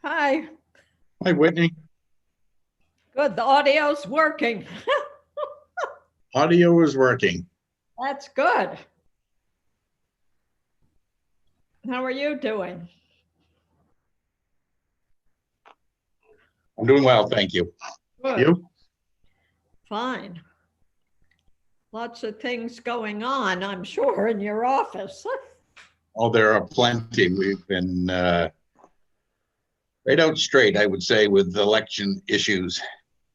Hi. Hi, Whitney. Good. The audio's working. Audio is working. That's good. How are you doing? I'm doing well, thank you. Good. You? Fine. Lots of things going on, I'm sure, in your office. Oh, there are plenty. We've been right out straight, I would say, with election issues.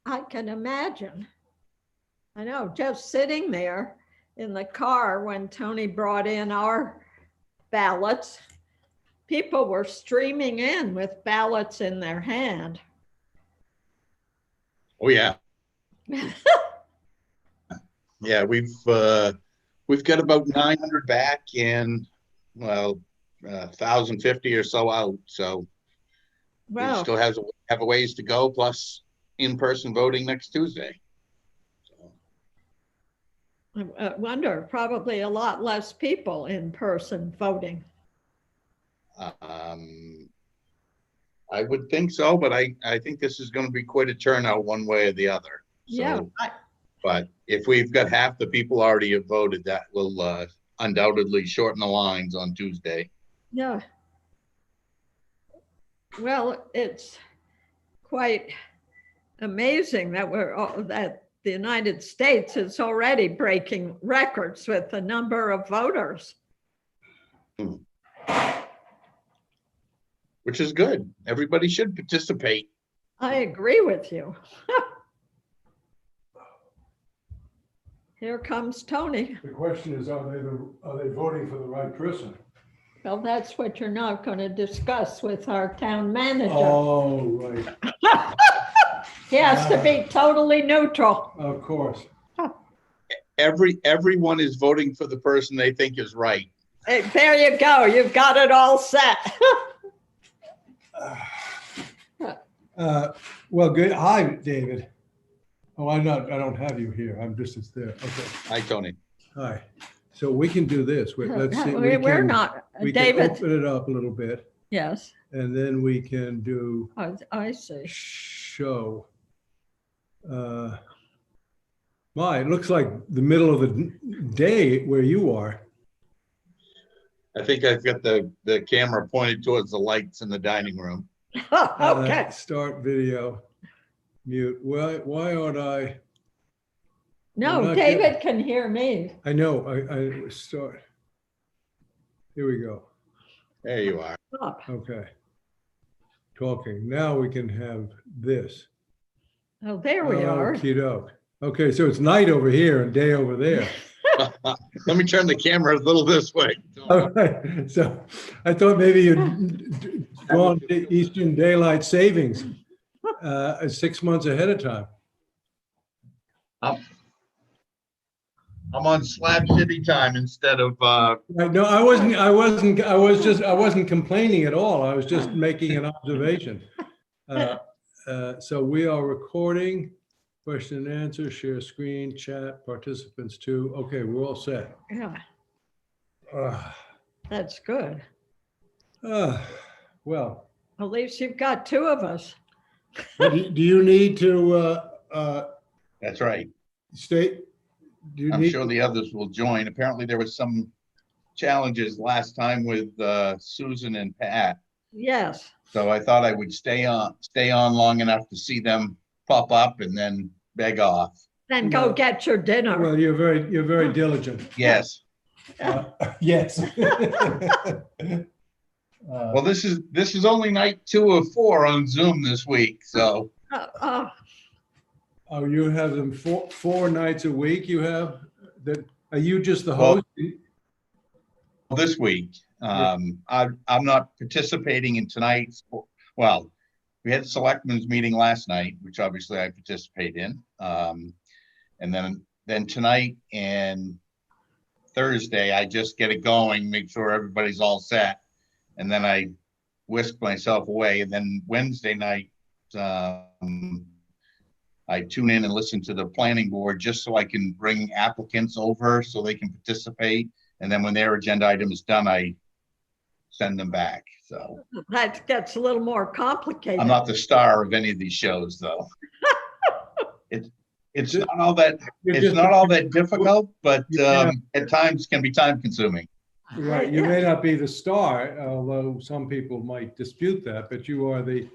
I can imagine. I know, just sitting there in the car when Tony brought in our ballots, people were streaming in with ballots in their hand. Oh yeah, yeah. We've got about 900 back and 1,050 or so out. So we Well, still have a ways to go. Plus in-person voting next Tuesday. I wonder, probably a lot less people in person voting. I would think so, but I think this is going to be quite a turnout one way or the other. So, Yeah. but if we've got half the people already have voted, that will undoubtedly shorten the lines on Tuesday. Yeah. Well, it's quite amazing that that the United States is already breaking records with the number of voters. Which is good. Everybody should participate. I agree with you. Here comes Tony. The question is, are they voting for the right person? Well, that's what you're not going to discuss with our town manager. Oh, right. He has to be totally neutral. Of course. Everyone is voting for the person they think is right. Hey, there you go. You've got it all set. Well, good. Hi, David. Oh, I don't have you here. It's there. Okay. Hi, Tony. Hi. So we can do this. Let's see. We're not. We David. can open it up a little bit. Yes. And then we can do. I see. Show. It looks like the middle of the day where you are. I think I've got the camera pointed towards the lights in the dining room. Okay. Start video. Mute. Why aren't I? No, David can hear me. I know. I start. Here we go. There you are. Okay. Talking. Now we can have this. Oh, there we are. Okey-doke. Okay, so it's night over here and day over there. Let me turn the camera a little this way. All right. So I thought maybe you'd gone to Eastern Daylight Savings 6 months ahead of time. I'm on Slab City time instead of. No, I wasn't complaining at all. I was just making an observation. So we are recording. Question and answer, share screen, chat, participants too. Okay, we're all set. Yeah. That's good. Well. At least you've got two of us. Do you need to That's right. state? I'm sure the others will join. Apparently there was some challenges last time with Susan and Pat. Yes. So I thought I would stay on long enough to see them pop up and then beg off. Then go get your dinner. Well, you're very diligent. Yes. Yes. Well, this is only night 2 of 4 on Zoom this week. So. Oh, you have them four nights a week. You have that. Are you just the host? Well, this week, I'm not participating in tonight's. Well, we had the selectmen's meeting last night, which obviously I participate in, and then tonight and Thursday, I just get it going, make sure everybody's all set, and then I whisk myself away. And then Wednesday night, I tune in and listen to the planning board just so I can bring applicants over so they can participate. And then when their agenda item is done, I send them back. So That gets a little more complicated. I'm not the star of any of these shows, though. It's not all that difficult, but at times can be time consuming. Right, you may not be the star, although some people might dispute that, but you are the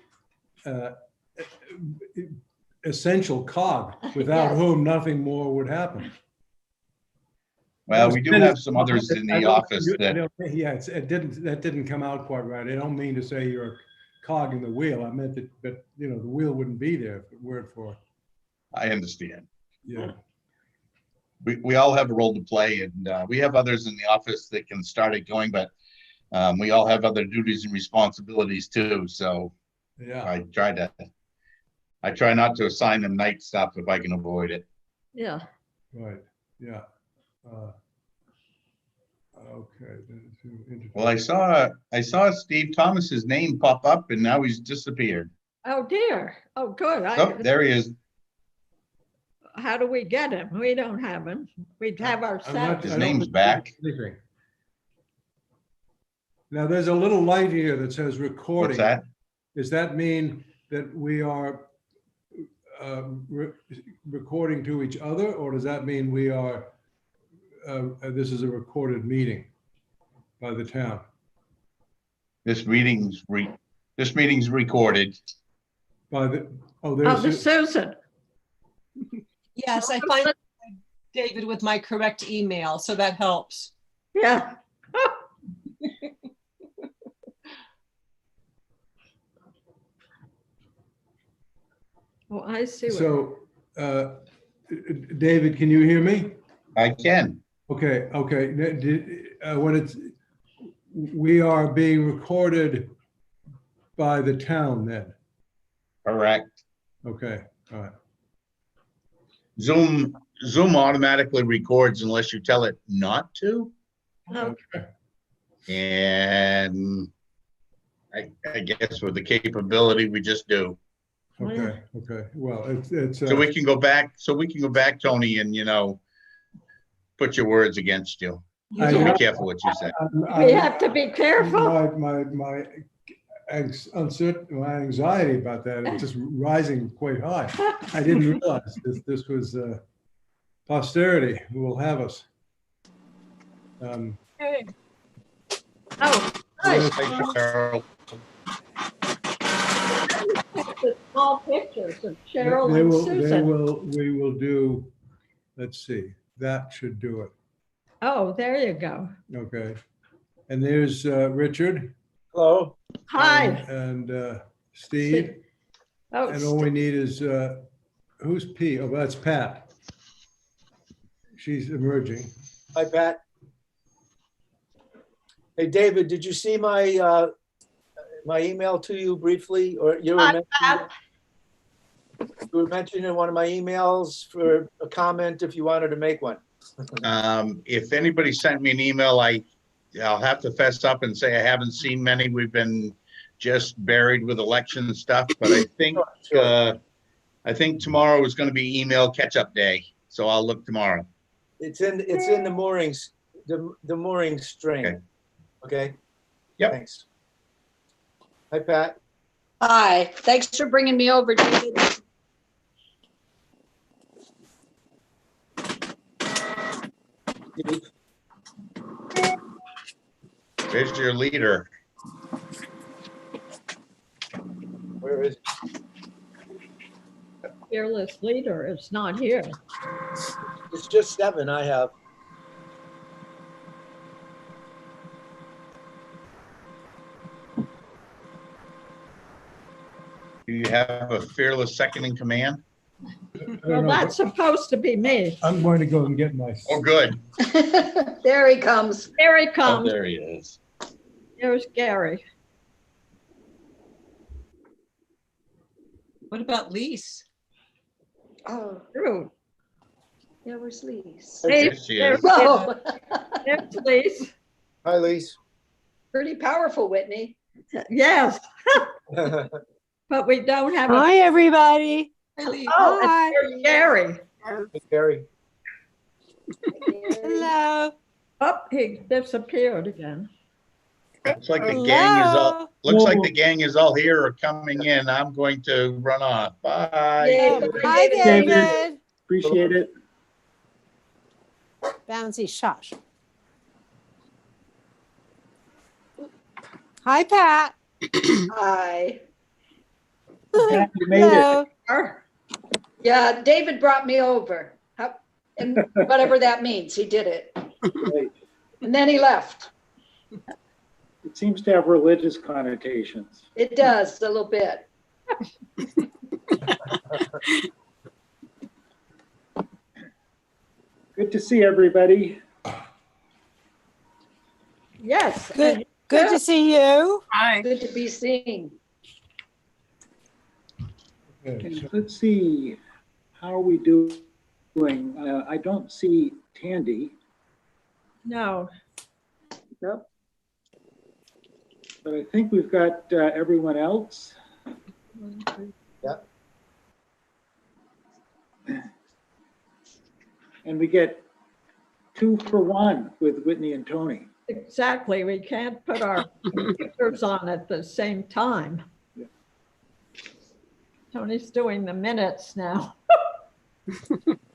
essential cog, without Yes. whom nothing more would happen. Well, we do have some others in the office that, Yeah, that didn't come out quite right. I don't mean to say you're a cog in the wheel. I meant that, but the wheel wouldn't be there if it weren't for, I understand. yeah. We all have a role to play, and we have others in the office that can start it going, but we all have other duties and responsibilities too. So Yeah. I try not to assign them night stuff if I can avoid it. Yeah. Right, yeah. Okay. Well, I saw Steve Thomas's name pop up, and now he's disappeared. Oh dear. Oh, good. Oh, there he is. How do we get him? We don't have him. We'd have ourselves. His name's back. Anything. Now, there's a little light here that says recording. What's that? Does that mean that we are recording to each other, or does that mean we are, this is a recorded meeting by the town? This meeting's recorded. By the, Oh, the Susan. Yes, I find David with my correct email, so that helps. Yeah. Oh, I see. so, David, can you hear me? I can. Okay. When we are being recorded by the town then? Correct. Okay, all right. Zoom automatically records unless you tell it not to. Okay. And I guess with the capability, we just do. Okay. Well, it's. So we can go back, Tony, and, put your words against you. I So know. be careful what you say. We have to be careful. My anxiety about that is just rising quite high. I didn't realize this was posterity who will have us. Hey. Oh, nice. Thanks, Cheryl. The small pictures of Cheryl and Susan. We will do, let's see, that should do it. Oh, there you go. Okay. And there's Richard. Hello. Hi. And Steve. Oh, And all we need is, who's P? Oh, that's Pat. She's emerging. Hi, Pat. Hey, David, did you see my my email to you briefly, or you were mentioning in one of my emails for a comment if you wanted to make one? If anybody sent me an email, I'll have to fess up and say I haven't seen many. We've been just buried with election stuff, but I think Sure. I think tomorrow is going to be email catch-up day, so I'll look tomorrow. It's in the moorings, the mooring string. Okay. Yep. Thanks. Hi, Pat. Hi, thanks for bringing me over, David. Steve. There's your leader. Where is fearless leader is not here. It's just 7 I have. Do you have a fearless second in command? Well, that's supposed to be me. I'm going to go and get my. Oh, good. There he comes. Here he Oh, comes. there he is. There's Gary. What about Lise? Oh, True. there was Lise. There she is. Whoa, There's Lise. Hi, Lise. pretty powerful, Whitney. Yes, but we don't have a. Hi, everybody. Hey, Lise. Oh, Hi. and there's Gary. Hey, Gary. Hello. Oh, he disappeared again. Looks like the gang is all, Hello? looks like the gang is all here or coming in. I'm going to run off. Bye. Yay, bye, Hi, David. David. Appreciate it. Bouncy shush. Hi, Pat. Hi. You made it. Hello. Yeah, David brought me over. And whatever that means, he did it. Right. And then he left. It seems to have religious connotations. It does, a little bit. Good to see everybody. Yes. Good, good to see you. Good to be seen. Okay, Okay, so let's see, how are we doing? I don't see Tandy. No, Yep. But I think we've got everyone else. And we get 2 for 1 with Whitney and Tony. exactly. We can't put our computers on at the same time. Yeah. Tony's doing the minutes now.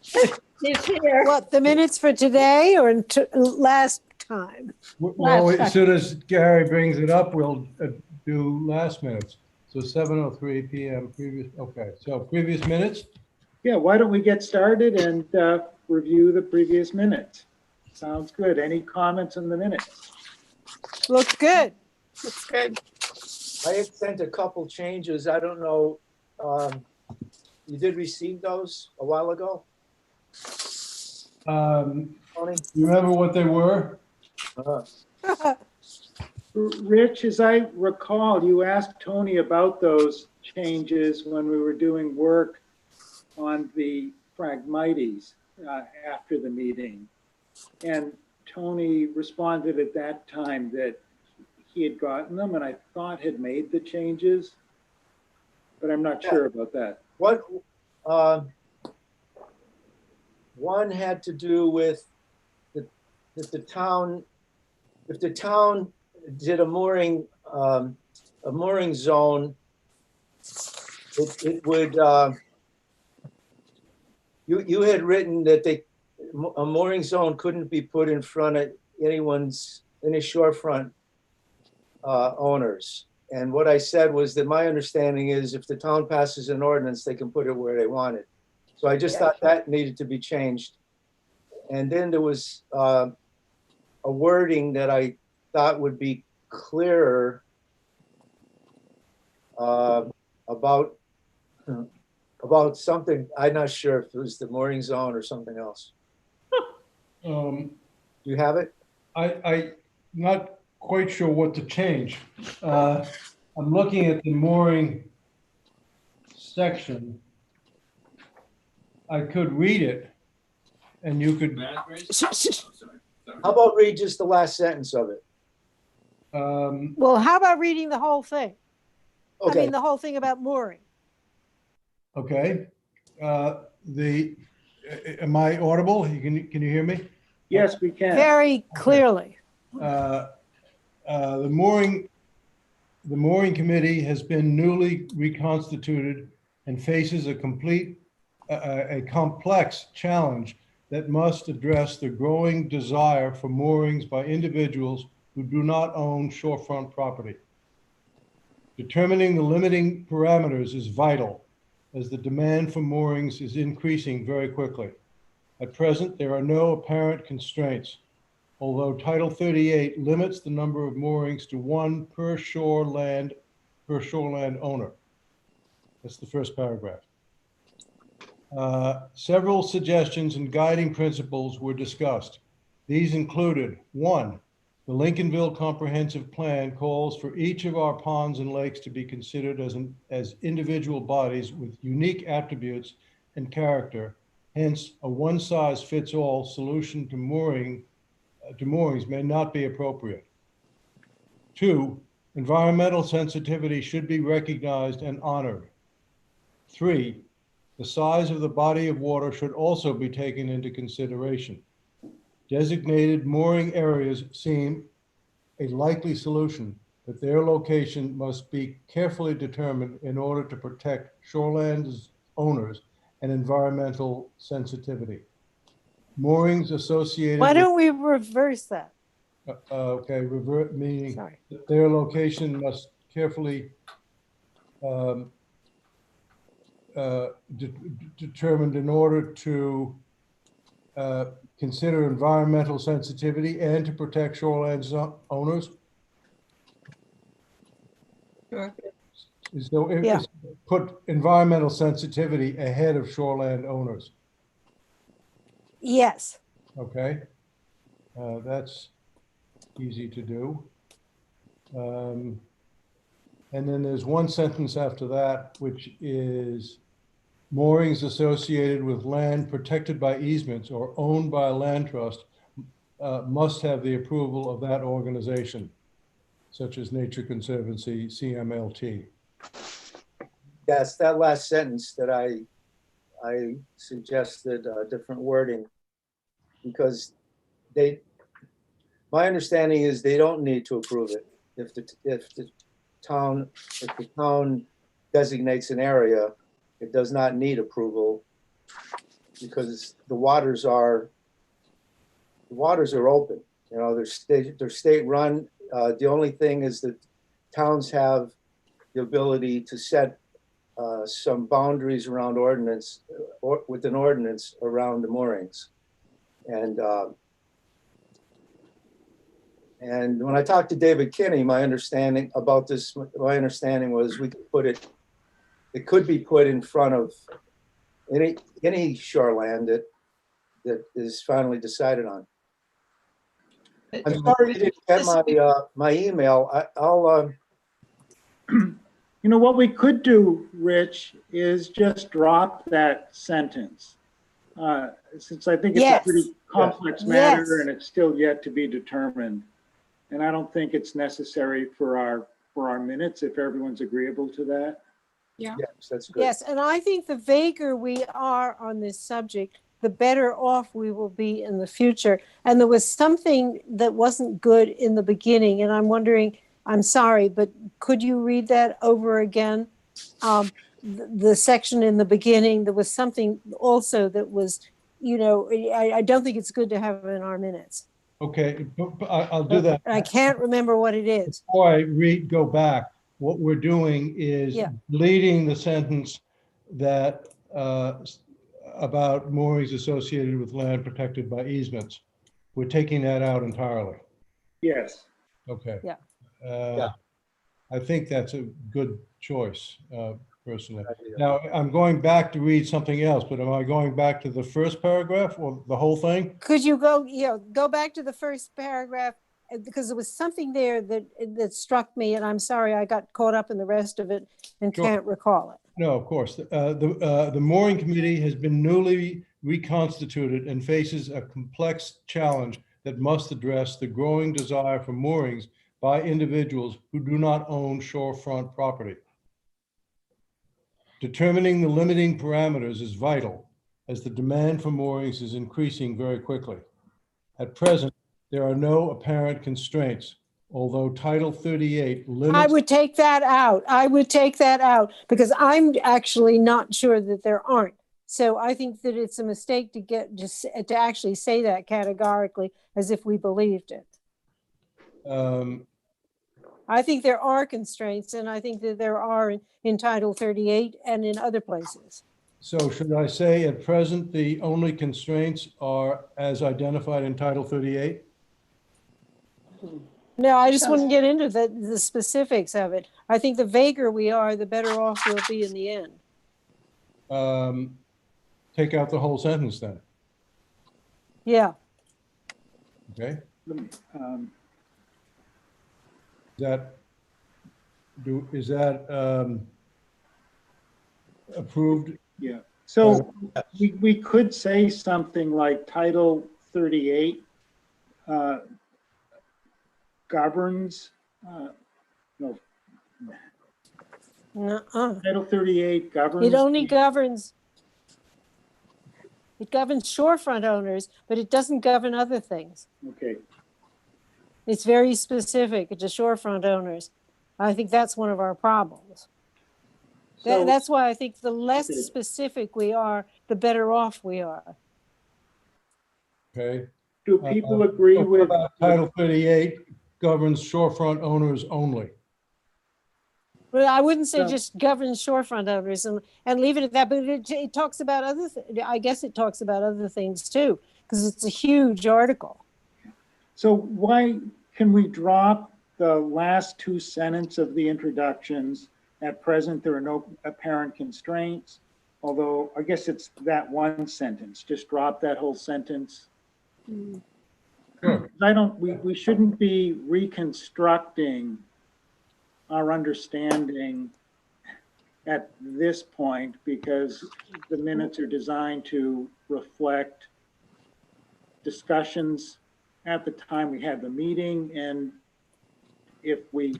He's here. What, the minutes for today or last time? well, Last as soon as Gary brings it up, we'll do last minutes. So 7:03 PM previous, okay, so previous minutes? Yeah, why don't we get started and review the previous minutes? Sounds good. Any comments on the minutes? Looks good. That's good. I had sent a couple changes. I don't know, you did receive those a while ago, Tony? You remember what they were? Rich, as I recall, you asked Tony about those changes when we were doing work on the Phragmites after the meeting. And Tony responded at that time that he had gotten them and I thought had made the changes, but I'm not sure about that. What, one had to do with the town, if the town did a mooring zone, it would, you had written that a mooring zone couldn't be put in front of any shorefront owners. And what I said was that my understanding is if the town passes an ordinance, they can put it where they want it. So I just thought that needed to be changed. And then there was a wording that I thought would be clearer about something. I'm not sure if it was the mooring zone or something else. Do you have it? I'm not quite sure what to change. I'm looking at the mooring section. I could read it and you could, How about read just the last sentence of it? Well, how about reading the whole thing? I Okay, mean, the whole thing about mooring. okay. Am I audible? Can you hear me? Yes, we can. Very clearly. The mooring committee has been newly reconstituted and faces a complex challenge that must address the growing desire for moorings by individuals who do not own shorefront property. Determining the limiting parameters is vital as the demand for moorings is increasing very quickly. At present, there are no apparent constraints, although Title 38 limits the number of moorings to 1 per shoreland owner. That's the first paragraph. Several suggestions and guiding principles were discussed. These included: 1, the Lincolnville Comprehensive Plan calls for each of our ponds and lakes to be considered as individual bodies with unique attributes and character. Hence, a one-size-fits-all solution to moorings may not be appropriate. 2, environmental sensitivity should be recognized and honored. 3, the size of the body of water should also be taken into consideration. Designated mooring areas seem a likely solution, but their location must be carefully determined in order to protect shoreland owners and environmental sensitivity. Moorings associated Why with, don't we reverse that? okay, revert meaning Sorry. that their location must carefully determined in order to consider environmental sensitivity and to protect shoreline owners. Sure. So Yeah. it's put environmental sensitivity ahead of shoreland owners. Yes. Okay, that's easy to do. And then there's one sentence after that, which is moorings associated with land protected by easements or owned by a land trust must have the approval of that organization, such as Nature Conservancy, CMLT. Yes, that last sentence that I suggested different wording, because my understanding is they don't need to approve it. If the town designates an area, it does not need approval because the waters are open. You know, they're state run. The only thing is that towns have the ability to set some boundaries around ordinance or with an ordinance around the moorings. And when I talked to David Kinney, my understanding about this, my understanding was we could put it could be put in front of any shoreland that is finally decided on. I'm sorry you didn't get my email. I'll You know, what we could do, Rich, is just drop that sentence. Since I think it's Yes. a pretty complex matter Yes. and it's still yet to be determined. And I don't think it's necessary for our minutes if everyone's agreeable to that. yes, that's good. Yes, and I think the vaguer we are on this subject, the better off we will be in the future. And there was something that wasn't good in the beginning, and I'm wondering, I'm sorry, but could you read that over again? The section in the beginning, there was something also that was, you know, I don't think it's good to have in our minutes. Okay, but I'll do that. I can't remember what it is. Before I go back, what we're doing is Yeah. deleting the sentence that about moorings associated with land protected by easements. We're taking that out entirely. Yes. Okay. Yeah. Yeah. I think that's a good choice, personally. Now, I'm going back to read something else, but am I going back to the first paragraph or the whole thing? Could you go back to the first paragraph? Because there was something there that struck me, and I'm sorry I got caught up in the rest of it and Sure. can't recall it. No, of course. The mooring committee has been newly reconstituted and faces a complex challenge that must address the growing desire for moorings by individuals who do not own shorefront property. Determining the limiting parameters is vital as the demand for moorings is increasing very quickly. At present, there are no apparent constraints, although Title 38 limits. I would take that out. I would take that out because I'm actually not sure that there aren't. So I think that it's a mistake to actually say that categorically as if we believed it. I think there are constraints, and I think that there are in Title 38 and in other places. So should I say at present, the only constraints are as identified in Title 38? No, I just wouldn't get into the specifics of it. I think the vaguer we are, the better off we'll be in the end. Take out the whole sentence then, Yeah. okay? Um, Is that approved? Yeah. So we could say something like Title 38 governs, no, Nuh-uh. Title 38 governs. It only governs shorefront owners, but it doesn't govern other things. Okay. It's very specific to shorefront owners. I think that's one of our problems. So- That's why I think the less Okay. specific we are, the better off we are. Okay. Do people agree What with? about Title 38 governs shorefront owners only. But I wouldn't say So- just govern shorefront owners and leave it at that, but it talks about other, I guess it talks about other things too, because it's a huge article. So why can we drop the last two sentences of the introductions? At present, there are no apparent constraints, although I guess it's that one sentence, just drop that whole sentence. Sure. We shouldn't be reconstructing our understanding at this point because the minutes are designed to reflect discussions at the time we had the meeting. And if we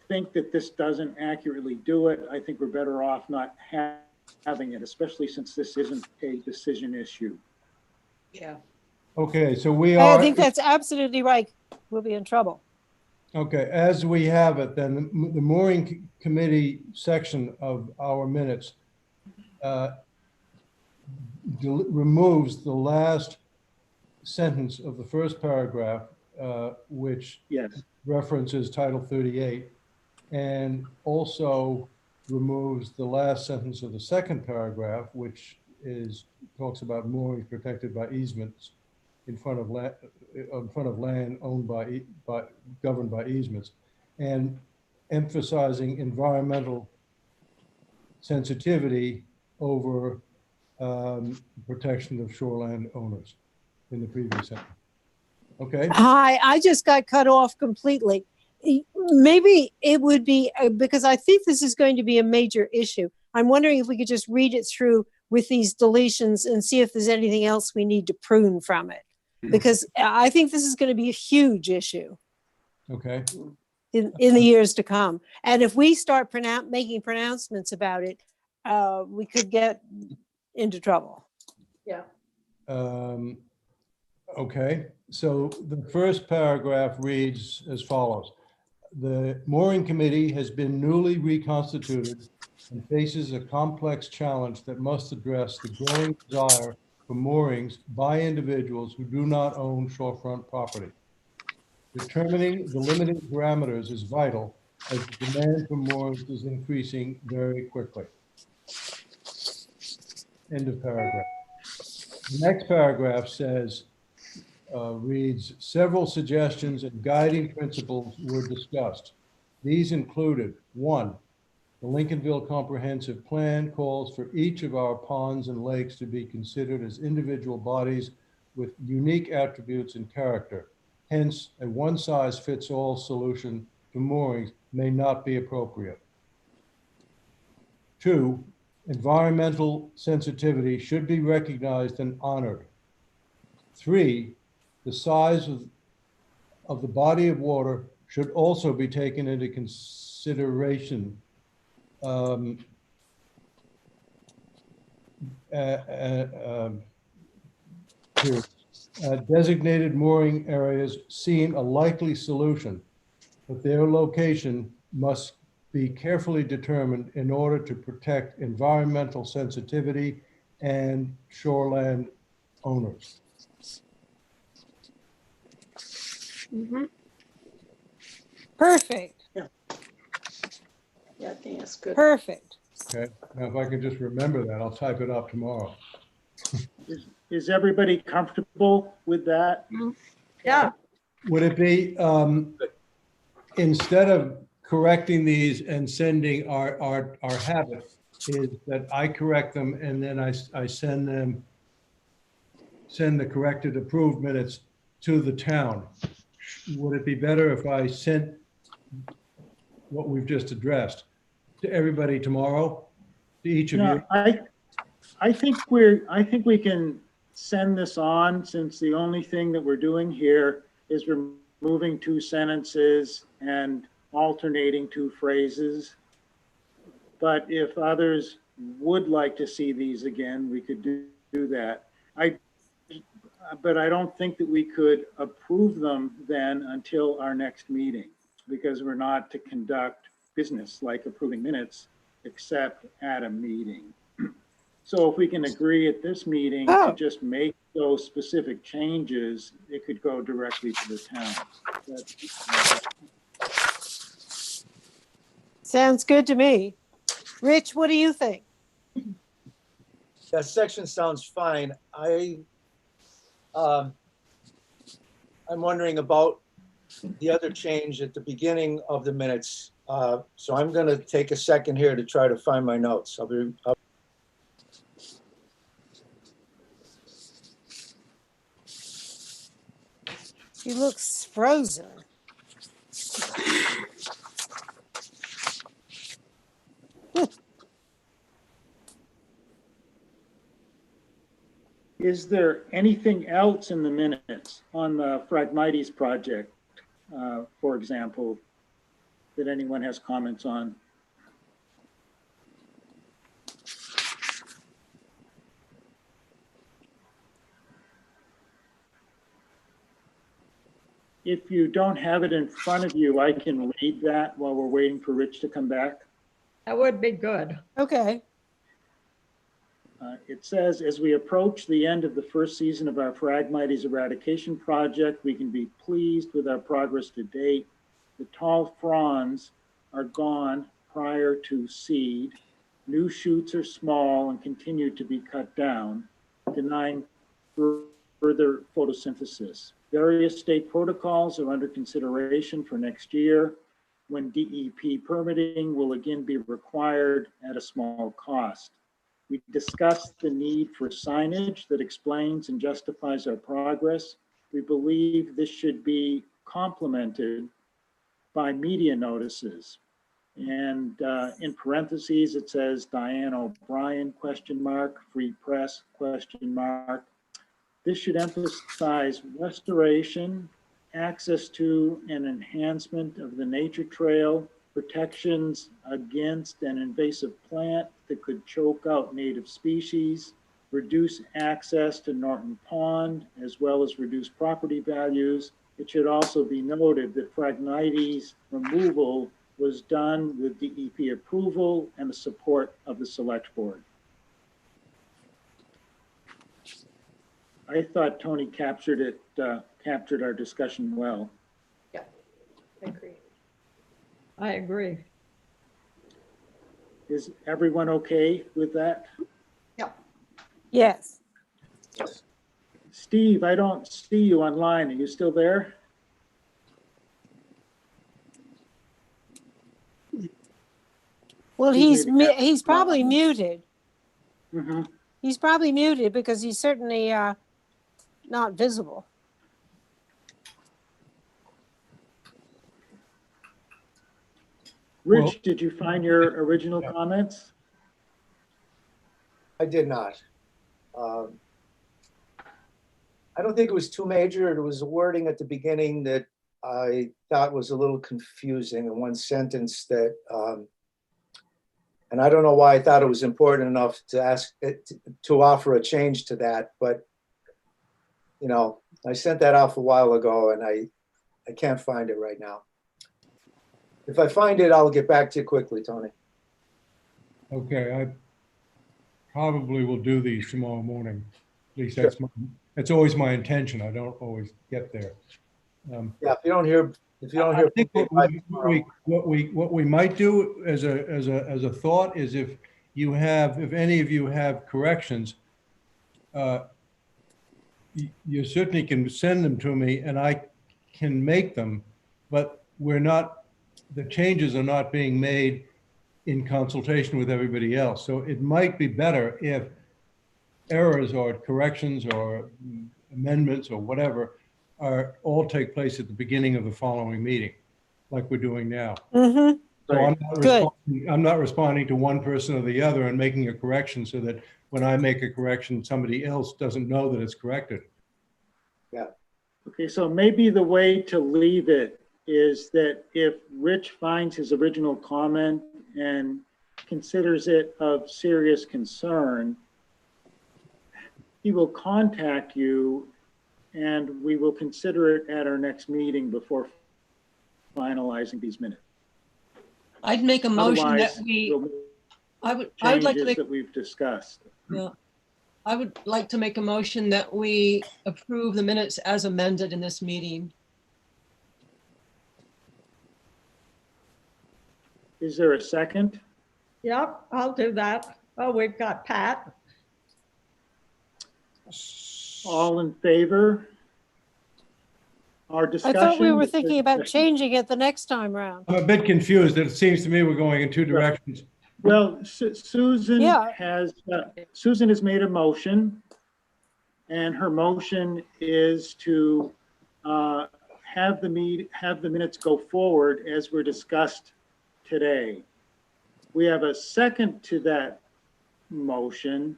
think that this doesn't accurately do it, I think we're better off not having it, especially since this isn't a decision issue. Yeah. Okay, so we I are, think that's absolutely right. We'll be in trouble. okay, as we have it, then the mooring committee section of our minutes removes the last sentence of the first paragraph, which Yes. references Title 38, and also removes the last sentence of the second paragraph, which talks about moorings protected by easements in front of land owned by governed by easements, and emphasizing environmental sensitivity over protection of shoreland owners in the previous sentence. Okay. Hi, I just got cut off completely. Maybe it would be because I think this is going to be a major issue. I'm wondering if we could just read it through with these deletions and see if there's anything else we need to prune from it. Because I think this is going to be a huge issue Okay. in the years to come. And if we start making pronouncements about it, we could get into trouble. Yeah. Okay, so the first paragraph reads as follows. The mooring committee has been newly reconstituted and faces a complex challenge that must address the growing desire for moorings by individuals who do not own shorefront property. Determining the limiting parameters is vital as the demand for moorings is increasing very quickly. End of paragraph. The next paragraph says, reads, several suggestions and guiding principles were discussed. These included, 1, the Lincolnville Comprehensive Plan calls for each of our ponds and lakes to be considered as individual bodies with unique attributes and character. Hence, a one-size-fits-all solution to moorings may not be appropriate. 2, environmental sensitivity should be recognized and honored. 3, the size of the body of water should also be taken into consideration. Designated mooring areas seem a likely solution, but their location must be carefully determined in order to protect environmental sensitivity and shoreland owners. Perfect. Yeah, I think that's good. Perfect. Okay, now if I could just remember that, I'll type it up tomorrow. Is everybody comfortable with that? Yeah, Would it be, instead of correcting these and sending our habit, is that I correct them and then I send the corrected approved minutes to the town? Would it be better if I sent what we've just addressed to everybody tomorrow, to each of you? No, I think we can send this on, since the only thing that we're doing here is removing 2 sentences and alternating 2 phrases. But if others would like to see these again, we could do that. but I don't think that we could approve them then until our next meeting, because we're not to conduct business like approving minutes except at a meeting. So if we can agree at this meeting to Oh. just make those specific changes, it could go directly to the town. Sounds good to me. Rich, what do you think? That section sounds fine. I'm wondering about the other change at the beginning of the minutes. So I'm going to take a second here to try to find my notes. He looks frozen. Is there anything else in the minutes on the Phragmites project, for example, that anyone has comments on? If you don't have it in front of you, I can read that while we're waiting for Rich to come back. That would be good. Okay. It says, as we approach the end of the first season of our Phragmites eradication project, we can be pleased with our progress to date. The tall fronds are gone prior to seed. New shoots are small and continue to be cut down, denying further photosynthesis. Various state protocols are under consideration for next year, when DEP permitting will again be required at a small cost. We discussed the need for signage that explains and justifies our progress. We believe this should be complemented by media notices. And in parentheses, it says Diane O'Brien, ? Free press, ? This should emphasize restoration, access to and enhancement of the nature trail, protections against an invasive plant that could choke out native species, reduce access to Norton Pond, as well as reduce property values. It should also be noted that Phragmites removal was done with DEP approval and the support of the select board. I thought Tony captured it, captured our discussion well. Yeah, I agree. I agree. Is everyone okay with that? Yes. Steve, I don't see you online. Are you still there? Well, He's maybe he's probably muted. Mm-hmm. He's probably muted because he's certainly not visible. Rich, Well- did you find your original comments? I did not. I don't think it was too major. There was a wording at the beginning that I thought was a little confusing in one sentence that, and I don't know why I thought it was important enough to ask it to offer a change to that, but you know, I sent that off a while ago and I can't find it right now. If I find it, I'll get back to you quickly, Tony. Okay, I probably will do these tomorrow morning. At least that's always my intention. I don't always get there. Yeah, if you don't hear, I think what we might do as a thought is if any of you have corrections, you certainly can send them to me and I can make them, but the changes are not being made in consultation with everybody else. So it might be better if errors or corrections or amendments or whatever all take place at the beginning of the following meeting, like we're doing now. Mm-hmm. So I'm not responding to one person or the other and making a correction so that when I make a correction, somebody else doesn't know that it's corrected. Yeah. Okay, so maybe the way to leave it is that if Rich finds his original comment and considers it of serious concern, he will contact you and we will consider it at our next meeting before finalizing these minutes. I'd make a motion that Otherwise, we, we'll make I would like to changes make, that we've discussed. yeah. I would like to make a motion that we approve the minutes as amended in this meeting. Is there a second? Yep, I'll do that. Oh, we've got Pat. All in favor? Our I discussion. thought we were thinking about changing it the next time round. I'm a bit confused. It seems to me we're going in two directions. Well, Susan Yeah. has made a motion, and her motion is to have the minutes go forward as were discussed today. We have a second to that motion,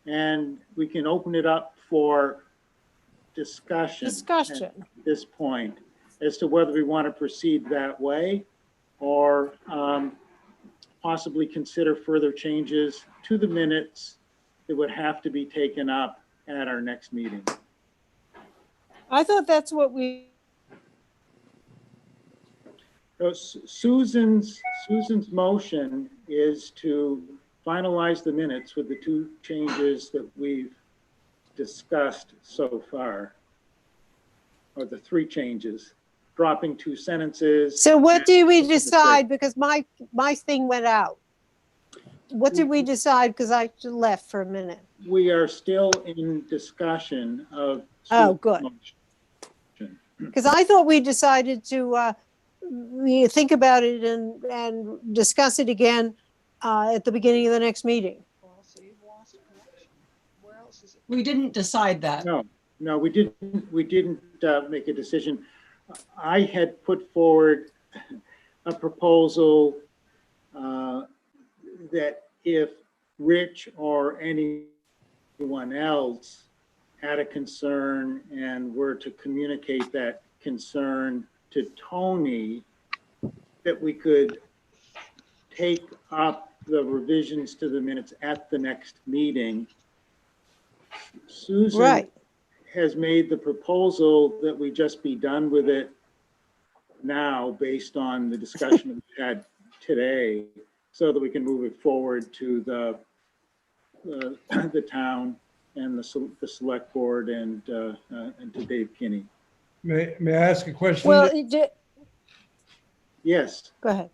and we can open it up for discussion. Discussion. At this point as to whether we want to proceed that way or possibly consider further changes to the minutes that would have to be taken up at our next meeting. I thought that's what we, So Susan's motion is to finalize the minutes with the two changes that we've discussed so far, or the three changes, dropping two sentences. so what did we decide? Because my thing went out. What did we decide? Because I left for a minute. We are still in discussion of. Oh, Susan's good. motion. Because I thought we decided to we think about it and discuss it again at the beginning of the next meeting. We didn't decide that. No, we didn't make a decision. I had put forward a proposal that if Rich or anyone else had a concern and were to communicate that concern to Tony, that we could take up the revisions to the minutes at the next meeting. Susan Right. has made the proposal that we just be done with it now based on the discussion we had today, so that we can move it forward to the town and the select board and to Dave Kinney. May I ask a question? Well, Yes. go ahead.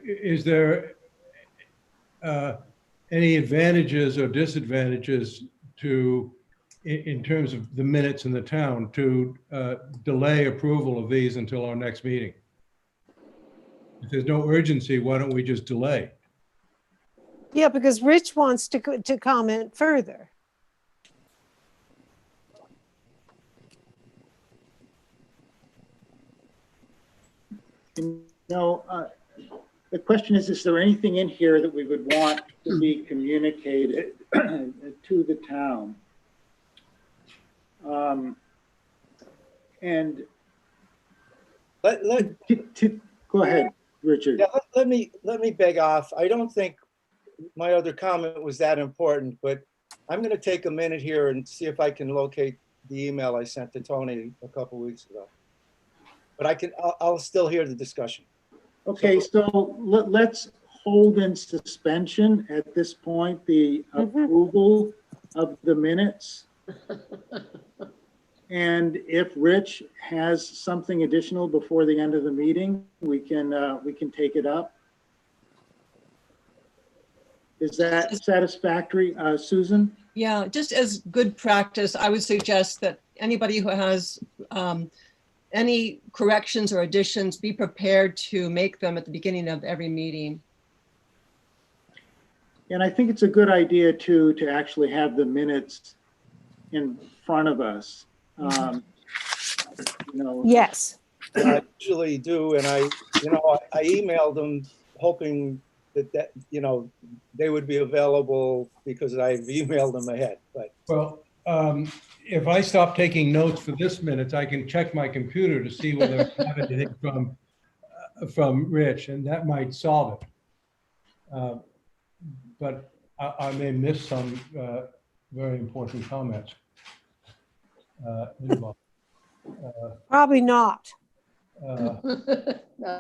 Is there any advantages or disadvantages to, in terms of the minutes in the town, to delay approval of these until our next meeting? If there's no urgency, why don't we just delay? Yeah, because Rich wants to comment further. The question is there anything in here that we would want to be communicated to the town? And go ahead, Richard. Yeah, let me beg off. I don't think my other comment was that important, but I'm going to take a minute here and see if I can locate the email I sent to Tony a couple weeks ago. But I'll still hear the discussion. Okay, so let's hold in suspension at this point the approval of the minutes. And if Rich has something additional before the end of the meeting, we can take it up. Is that satisfactory, Susan? Yeah, just as good practice, I would suggest that anybody who has any corrections or additions, be prepared to make them at the beginning of every meeting. And I think it's a good idea too, to actually have the minutes in front of us. Yes. I usually do, and I emailed them hoping that they would be available because I've emailed them ahead. But Well, if I stop taking notes for this minute, I can check my computer to see whether I have anything from Rich, and that might solve it. But I may miss some very important comments involved. Probably not. Not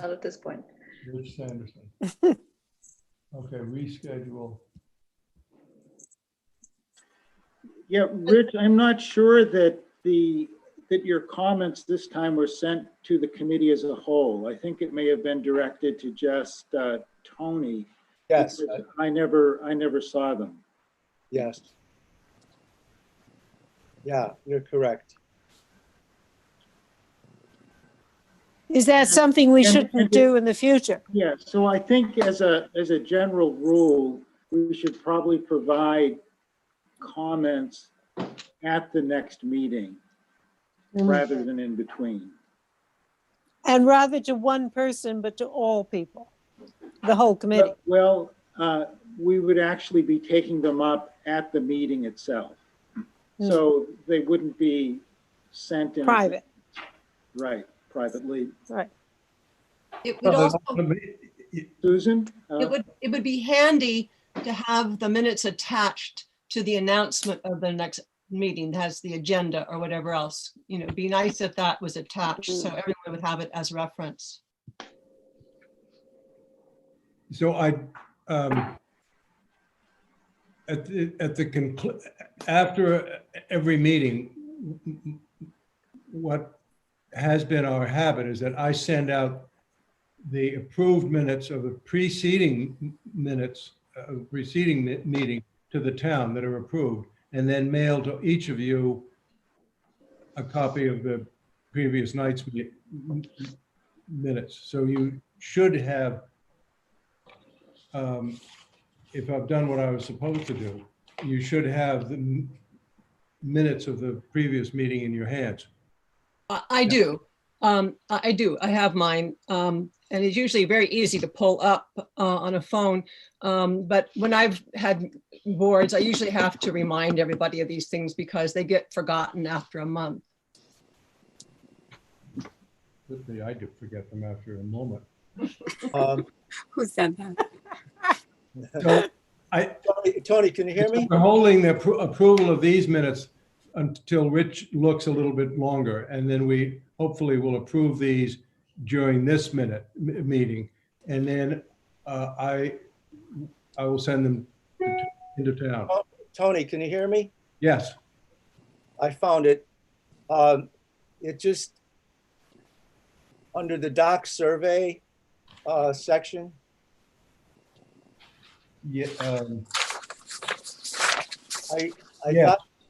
at this point. Rich Sanderson. Okay, reschedule. Yeah, Rich, I'm not sure that that your comments this time were sent to the committee as a whole. I think it may have been directed to just Tony. Yes, because I never saw them. yes. Yeah, you're correct. Is that something we And- shouldn't do in the future? Yeah, so I think as a general rule, we should probably provide comments at the next meeting rather than in between. And rather to one person, but to all people, the whole committee. Well, we would actually be taking them up at the meeting itself. So they wouldn't be sent in. Private. Right, privately. Right. It would also, Susan? it would be handy to have the minutes attached to the announcement of the next meeting, that has the agenda or whatever else. You know, it'd be nice if that was attached, so everyone would have it as reference. So after every meeting, what has been our habit is that I send out the approved minutes of the preceding minutes of the preceding meeting to the town that are approved, and then mail to each of you a copy of the previous night's minutes. So you should have, if I've done what I was supposed to do, you should have the minutes of the previous meeting in your hands. I do. I do. I have mine. And it's usually very easy to pull up on a phone. But when I've had boards, I usually have to remind everybody of these things because they get forgotten after a month. Certainly, I do forget them after a moment. Who said that? So Tony, can you hear me? we're holding the approval of these minutes until Rich looks a little bit longer, and then we hopefully will approve these during this meeting. And then I will send them into town. Tony, can you hear me? Yes. I found it. It just, under the doc survey section, Yeah.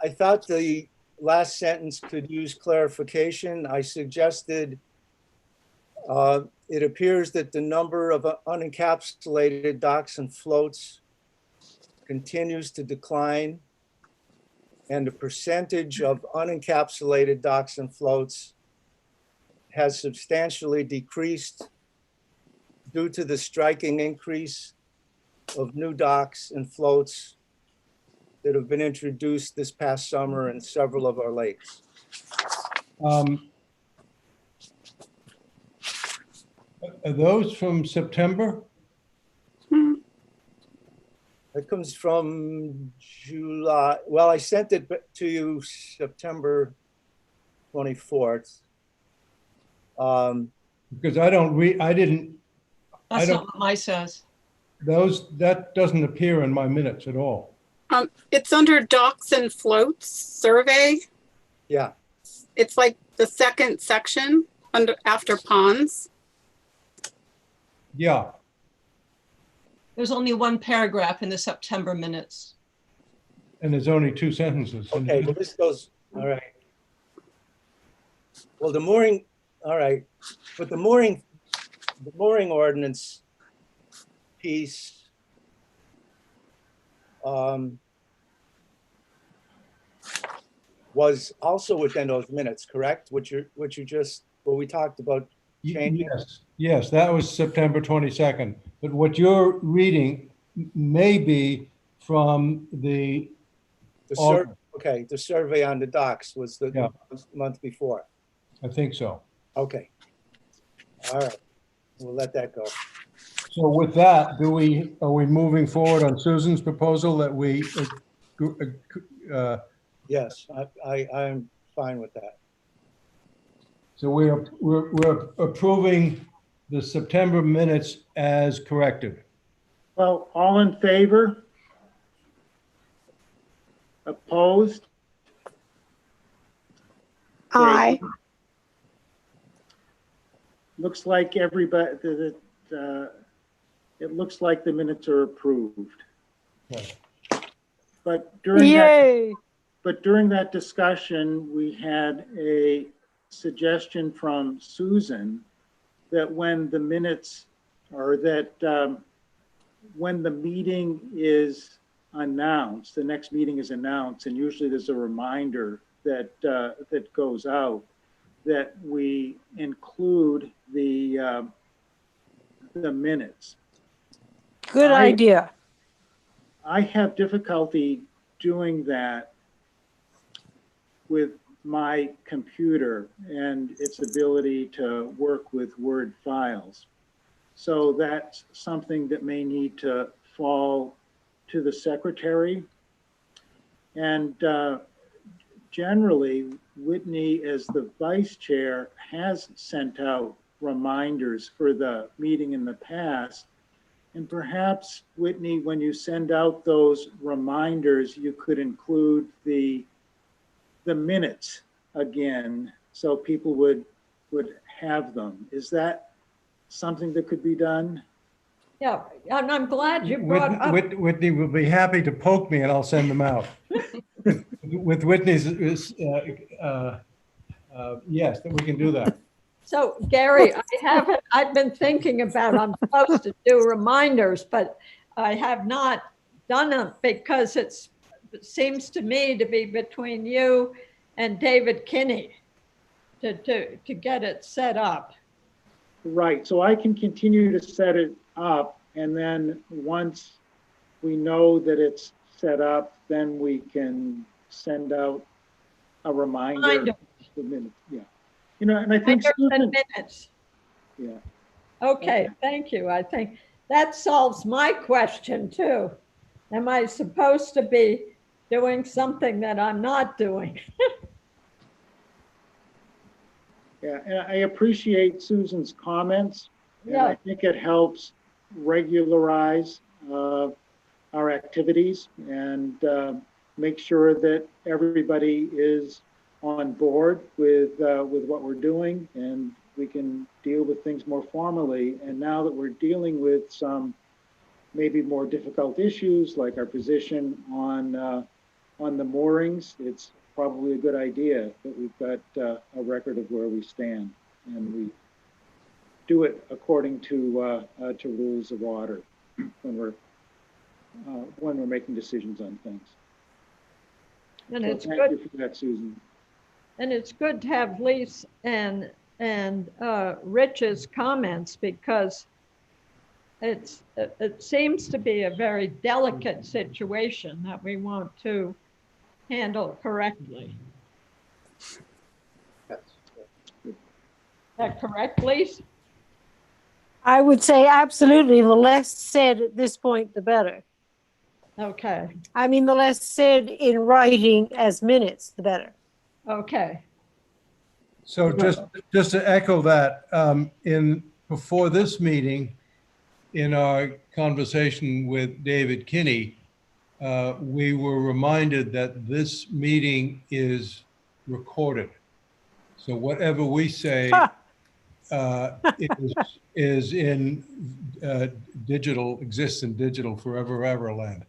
I thought the last sentence could use clarification. I suggested, it appears that the number of unencapsulated docks and floats continues to decline, and the percentage of unencapsulated docks and floats has substantially decreased due to the striking increase of new docks and floats that have been introduced this past summer in several of our lakes. Are those from September? It comes from July. Well, I sent it to you September 24th. Because I didn't, That's don't- not what mine says. that doesn't appear in my minutes at all. It's under docks and floats survey. Yeah, It's like the second section after ponds. Yeah, There's only one paragraph in the September minutes. and there's only 2 sentences. okay, well, this goes, all right. Well, the mooring, all right, but the mooring ordinance piece was also within those minutes, correct? What we talked about changing? Yes, that was September 22nd. But what you're reading may be from the, Okay, the survey on the docks was the Yeah. month before. I think so. Okay. All right, we'll let that go. So with that, are we moving forward on Susan's proposal that we Yes, I'm fine with that. So we're approving the September minutes as corrected. Well, all in favor? Opposed? Aye. Looks like everybody, it looks like the minutes are approved. Okay. But during that, Yay. but during that discussion, we had a suggestion from Susan that when the minutes, or that when the meeting is announced, the next meeting is announced, and usually there's a reminder that that goes out, that we include the minutes. Good idea. I have difficulty doing that with my computer and its ability to work with Word files. So that's something that may need to fall to the secretary. And generally, Whitney, as the vice chair, has sent out reminders for the meeting in the past. And perhaps, Whitney, when you send out those reminders, you could include the minutes again, so people would have them. Is that something that could be done? Yeah, and I'm glad you brought up. Whitney will be happy to poke me and I'll send them out. With Whitney's, yes, that we can do that. So Gary, I've been thinking about, I'm supposed to do reminders, but I have not done it because it seems to me to be between you and David Kinney to get it set up. Right, so I can continue to set it up, and then once we know that it's set up, then we can send out a reminder. The minutes, yeah. You know, and I think Susan, minutes. yeah. Okay, thank you. I think that solves my question too. Am I supposed to be doing something that I'm not doing? Yeah, and I appreciate Susan's comments. And Yeah. I think it helps regularize our activities and make sure that everybody is on board with what we're doing, and we can deal with things more formally. And now that we're dealing with some maybe more difficult issues, like our position on the moorings, it's probably a good idea that we've got a record of where we stand, and we do it according to rules of order when we're making decisions on things. And So it's thank good. you for that, Susan. And it's good to have Lise and Rich's comments, because it seems to be a very delicate situation that we want to handle correctly. Is that correct, Lise? I would say absolutely. The less said at this point, the better. Okay. I mean, the less said in writing as minutes, the better. Okay. So just to echo that, before this meeting, in our conversation with David Kinney, we were reminded that this meeting is recorded. So whatever we say is in digital, exists in digital forever, ever land.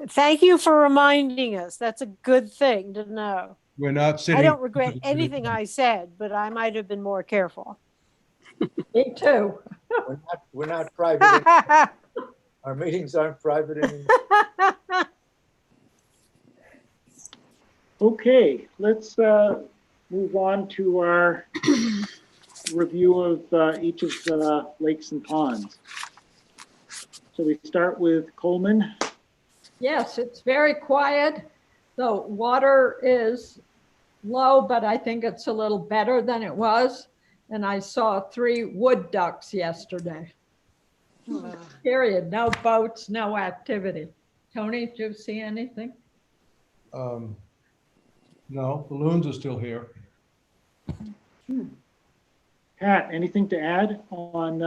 Thank you for reminding us. That's a good thing to know. We're not sitting. I don't regret anything I said, but I might have been more careful. Me too. We're not private. Our meetings aren't private anymore. Okay, let's move on to our review of each of the lakes and ponds. So we start with Coleman. Yes, it's very quiet. The water is low, but I think it's a little better than it was. And I saw 3 wood ducks yesterday. Period. No boats, no activity. Tony, did you see anything? No, balloons are still here. Pat, anything to add on,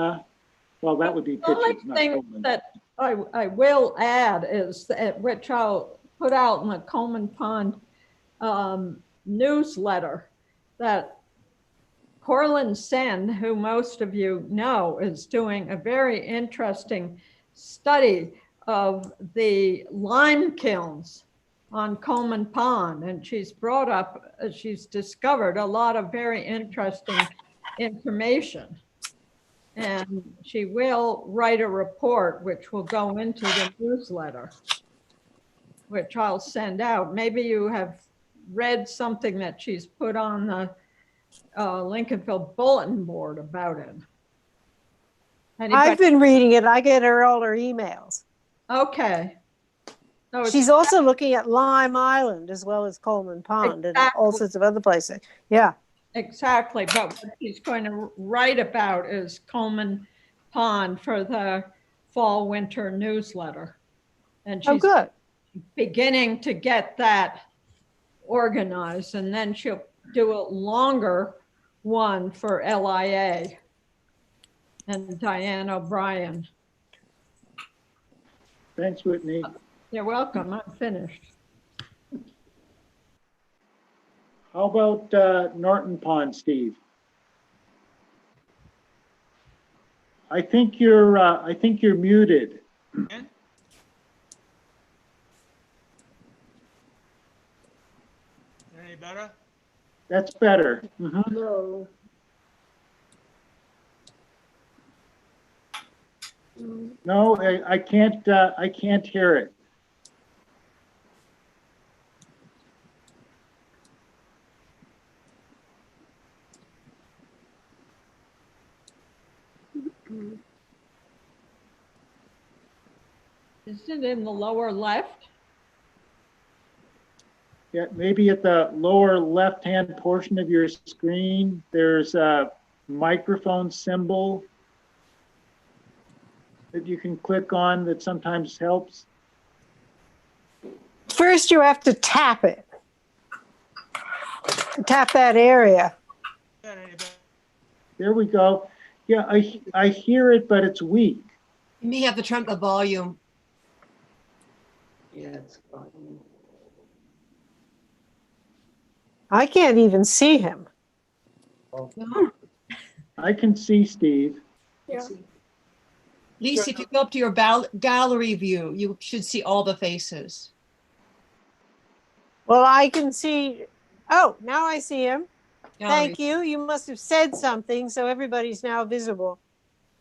well, that would be The only pitches, not thing Coleman. that I will add is that, which I'll put out in the Coleman Pond newsletter, that Corlin Sen, who most of you know, is doing a very interesting study of the lime kilns on Coleman Pond. And she's brought up, she's discovered a lot of very interesting information. And she will write a report which will go into the newsletter, which I'll send out. Maybe you have read something that she's put on the Lincolnville bulletin board about it. I've been reading it. I get all her emails. Okay. So She's also looking at Lime Island as well as Coleman Pond and all sorts of other places. Yeah. Exactly. But what she's going to write about is Coleman Pond for the fall winter newsletter. And she's good. beginning to get that organized, and then she'll do a longer one for LIA and Diane O'Brien. Thanks, Whitney. You're welcome. I'm finished. How about Norton Pond, Steve? I think you're muted. Any better? That's better. Mhm. No. No, I can't hear it. Is it in the lower left? Yeah, maybe at the lower left-hand portion of your screen, there's a microphone symbol that you can click on that sometimes helps. First, you have to tap it. Tap that area. There we go. Yeah, I hear it, but it's weak. You may have to turn up the volume. Yeah, it's fine. I can't even see him. I can see Steve. Yeah. Lisa, if you go up to your gallery view, you should see all the faces. Well, I can see. Oh, now I see him. Gallery. Thank you. You must have said something, so everybody's now visible.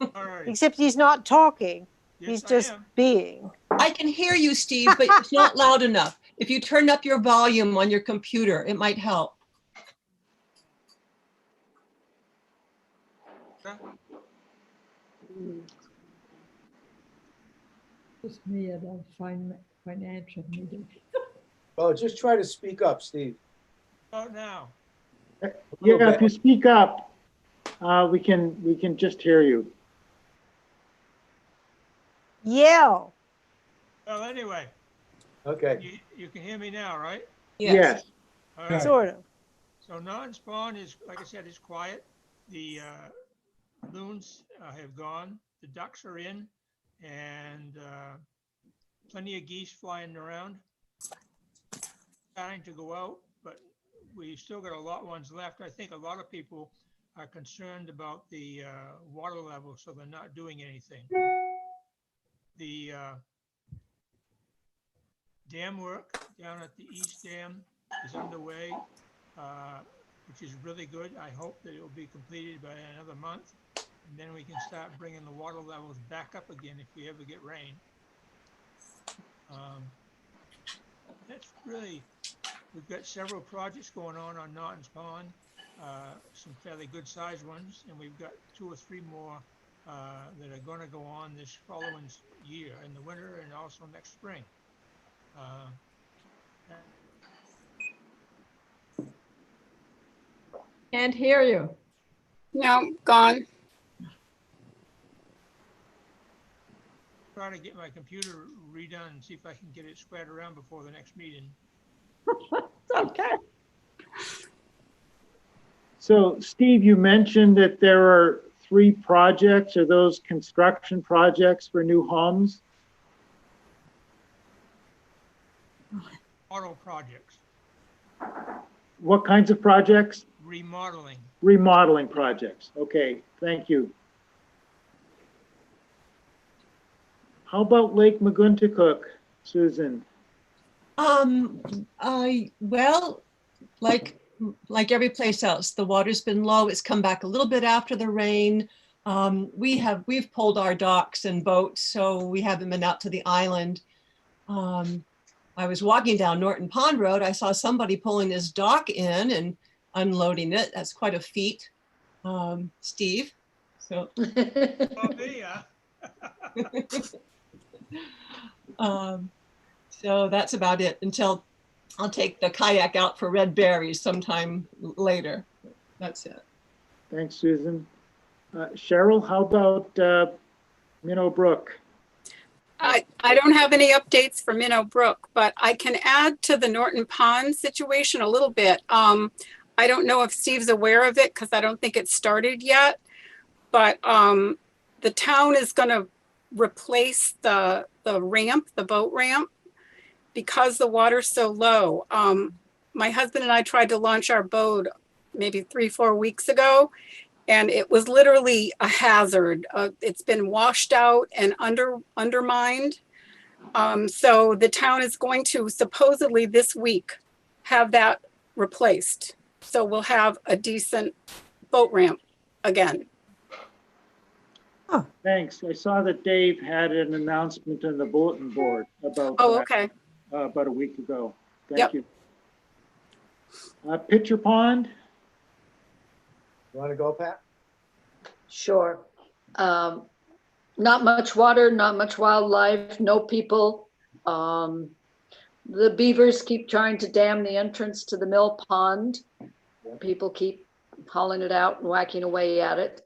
All right. Except he's not talking. Yes, He's I just am. being. I can hear you, Steve, but it's not loud enough. If you turn up your volume on your computer, it might help. Just me at a financial meeting. Oh, just try to speak up, Steve. About now. Yeah, if you speak up, we can just hear you. Yell. Well, anyway, Okay. you can hear me now, right? Yes. All right. Sort of. So non-spawn is, like I said, is quiet. The loons have gone. The ducks are in, and plenty of geese flying around. Starting to go out, but we still got a lot of ones left. I think a lot of people are concerned about the water level, so they're not doing anything. The dam work down at the East Dam is underway, which is really good. I hope that it will be completed by another month, and then we can start bringing the water levels back up again if we ever get rain. That's really, we've got several projects going on Norton's Pond, some fairly good sized ones, and we've got 2 or 3 more that are going to go on this following year in the winter and also next spring. Can't hear you. No, gone. Trying to get my computer redone and see if I can get it squared around before the next meeting. It's okay. So Steve, you mentioned that there are 3 projects. Are those construction projects for new homes? Auto projects, What kinds of projects? remodeling. Remodeling projects. Okay, thank you. How about Lake McGuntacook, Susan? Well, like every place else, the water's been low. It's come back a little bit after the rain. We've pulled our docks and boats, so we haven't been out to the island. I was walking down Norton Pond Road. I saw somebody pulling his dock in and unloading it. That's quite a feat, Steve. So, Oh, me, huh? so that's about it until I'll take the kayak out for red berries sometime later. That's it. Thanks, Susan. Cheryl, how about Minnow Brook? I don't have any updates for Minnow Brook, but I can add to the Norton Pond situation a little bit. I don't know if Steve's aware of it because I don't think it started yet, but the town is going to replace the ramp, the boat ramp, because the water's so low. My husband and I tried to launch our boat maybe 3-4 weeks ago, and it was literally a hazard. It's been washed out and undermined. So the town is going to supposedly this week have that replaced. So we'll have a decent boat ramp again. Thanks. I saw that Dave had an announcement on the bulletin board about Oh, that, okay. about a week ago. Yep. Thank you. Pitcher Pond? You want to go, Pat? Sure. Not much water, not much wildlife, no people. The beavers keep trying to dam the entrance to the mill pond. People keep hauling it out and whacking away at it.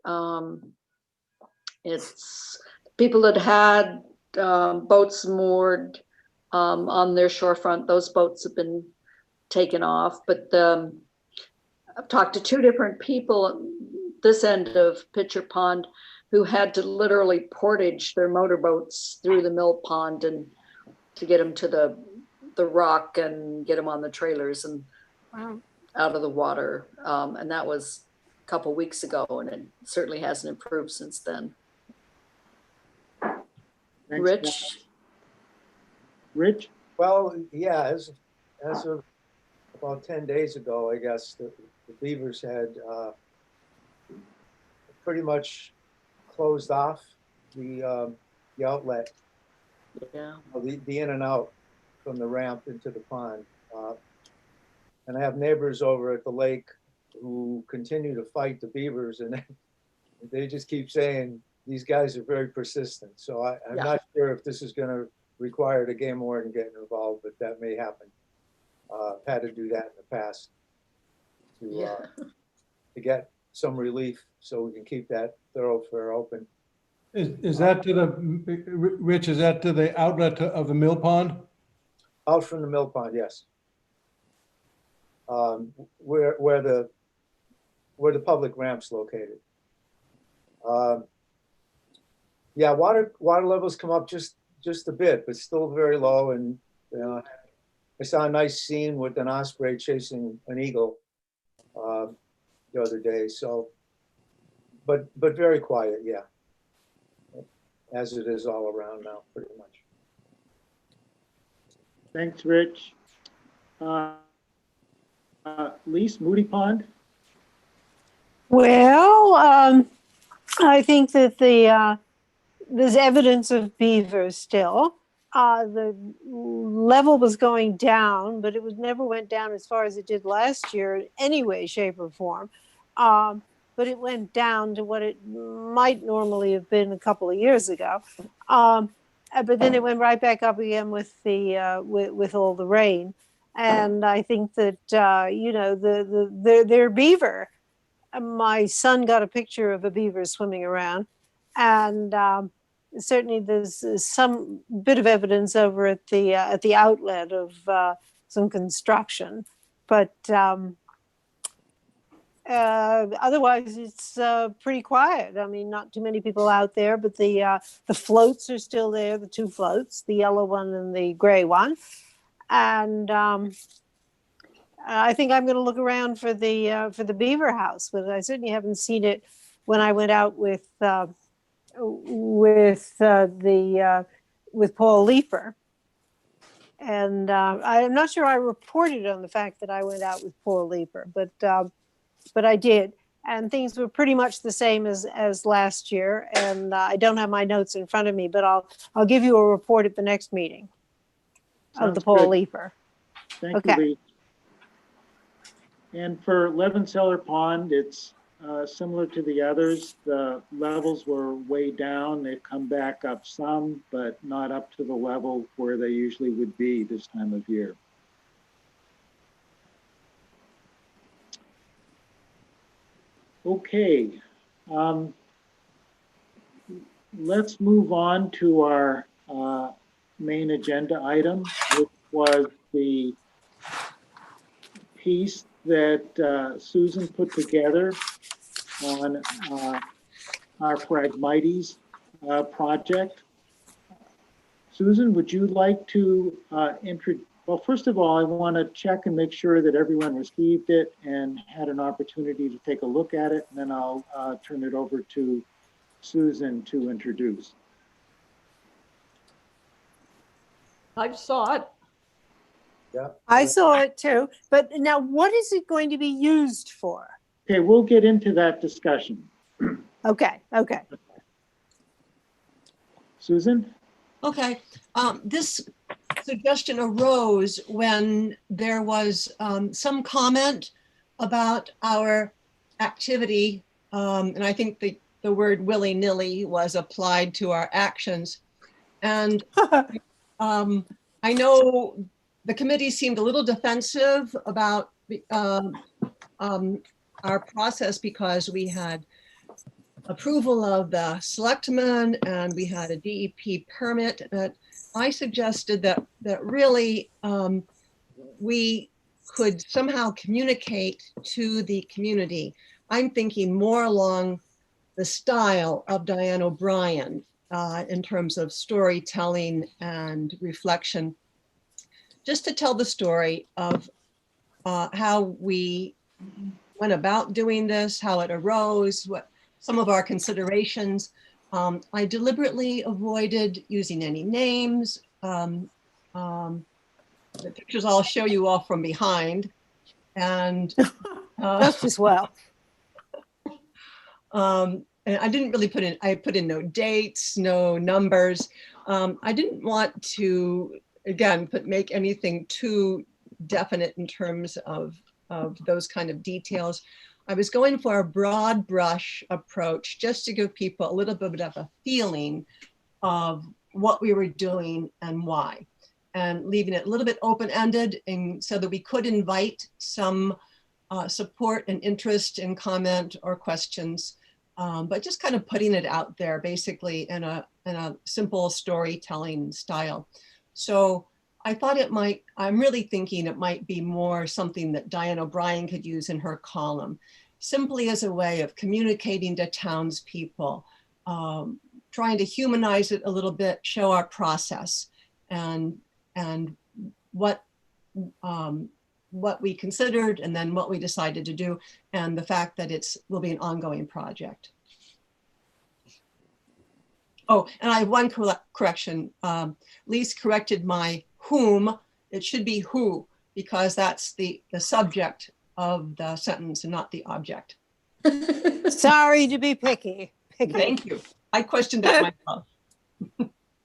It's people that had boats moored on their shorefront. Those boats have been taken off, but I've talked to 2 different people at this end of Pitcher Pond who had to literally portage their motorboats through the mill pond and to get them to the rock and get them on the trailers and out of the water. And that was a couple weeks ago, and it certainly hasn't improved since then. Thanks, Rich? Pat. Rich? Well, yeah, as of about 10 days ago, I guess, the beavers had pretty much closed off the outlet, Yeah. the in and out from the ramp into the pond. And I have neighbors over at the lake who continue to fight the beavers, and they just keep saying these guys are very persistent. So I'm not sure if this is going to require the game warden getting involved, but that may happen. Had to do that in the past to get some relief so we can keep that thoroughfare open. Is that to the, Rich, is that to the outlet of the mill pond? Out from the mill pond, yes. Where the public ramp's located. Yeah, water levels come up just a bit, but still very low. And I saw a nice scene with an osprey chasing an eagle the other day. So, but very quiet, yeah, as it is all around now, pretty much. Thanks, Rich. Lise, Moody Pond? Well, I think that there's evidence of beavers still. The level was going down, but it never went down as far as it did last year in any way, shape, or form. But it went down to what it might normally have been a couple of years ago. But then it went right back up again with with all the rain. And I think that they're beaver. My son got a picture of a beaver swimming around, and certainly there's some bit of evidence over at the outlet of some construction. But otherwise, it's pretty quiet. I mean, not too many people out there, but the floats are still there, the two floats, the yellow one and the gray one. And I think I'm going to look around for the beaver house, but I certainly haven't seen it when I went out with Paul Leeper. And I'm not sure I reported on the fact that I went out with Paul Leeper, but I did. And things were pretty much the same as last year. And I don't have my notes in front of me, but I'll give you a report at the next meeting of the Sounds Paul good. Leeper. Thank Okay. you, Lee. And for Levin Cellar Pond, it's similar to the others. The levels were way down. They've come back up some, but not up to the level where they usually would be this time of year. Okay. Let's move on to our main agenda item, which was the piece that Susan put together on our Phragmites project. Susan, would you like to introduce? Well, first of all, I want to check and make sure that everyone received it and had an opportunity to take a look at it, and then I'll turn it over to Susan to introduce. I saw it. Yeah. I saw it too. But now, what is it going to be used for? Okay, we'll get into that discussion. Okay. Okay. Susan? Okay, this suggestion arose when there was some comment about our activity, and I think the word willy-nilly was applied to our actions. And I know the committee seemed a little defensive about our process because we had approval of the selectmen and we had a DEP permit. But I suggested that really we could somehow communicate to the community. I'm thinking more along the style of Diane O'Brien in terms of storytelling and reflection, just to tell the story of how we went about doing this, how it arose, what some of our considerations. I deliberately avoided using any names. The pictures I'll show you all from behind. And Just as well. and I didn't really I put in no dates, no numbers. I didn't want to, again, make anything too definite in terms of those kind of details. I was going for a broad brush approach just to give people a little bit of a feeling of what we were doing and why, and leaving it a little bit open-ended, and so that we could invite some support and interest and comment or questions, but just kind of putting it out there basically in a simple storytelling style. So I thought I'm really thinking it might be more something that Diane O'Brien could use in her column, simply as a way of communicating to townspeople, trying to humanize it a little bit, show our process and what we considered and then what we decided to do, and the fact that will be an ongoing project. Oh, and I have one correction. Lise corrected my whom. It should be who, because that's the subject of the sentence and not the object. Sorry to be picky. Thank you. I questioned that myself.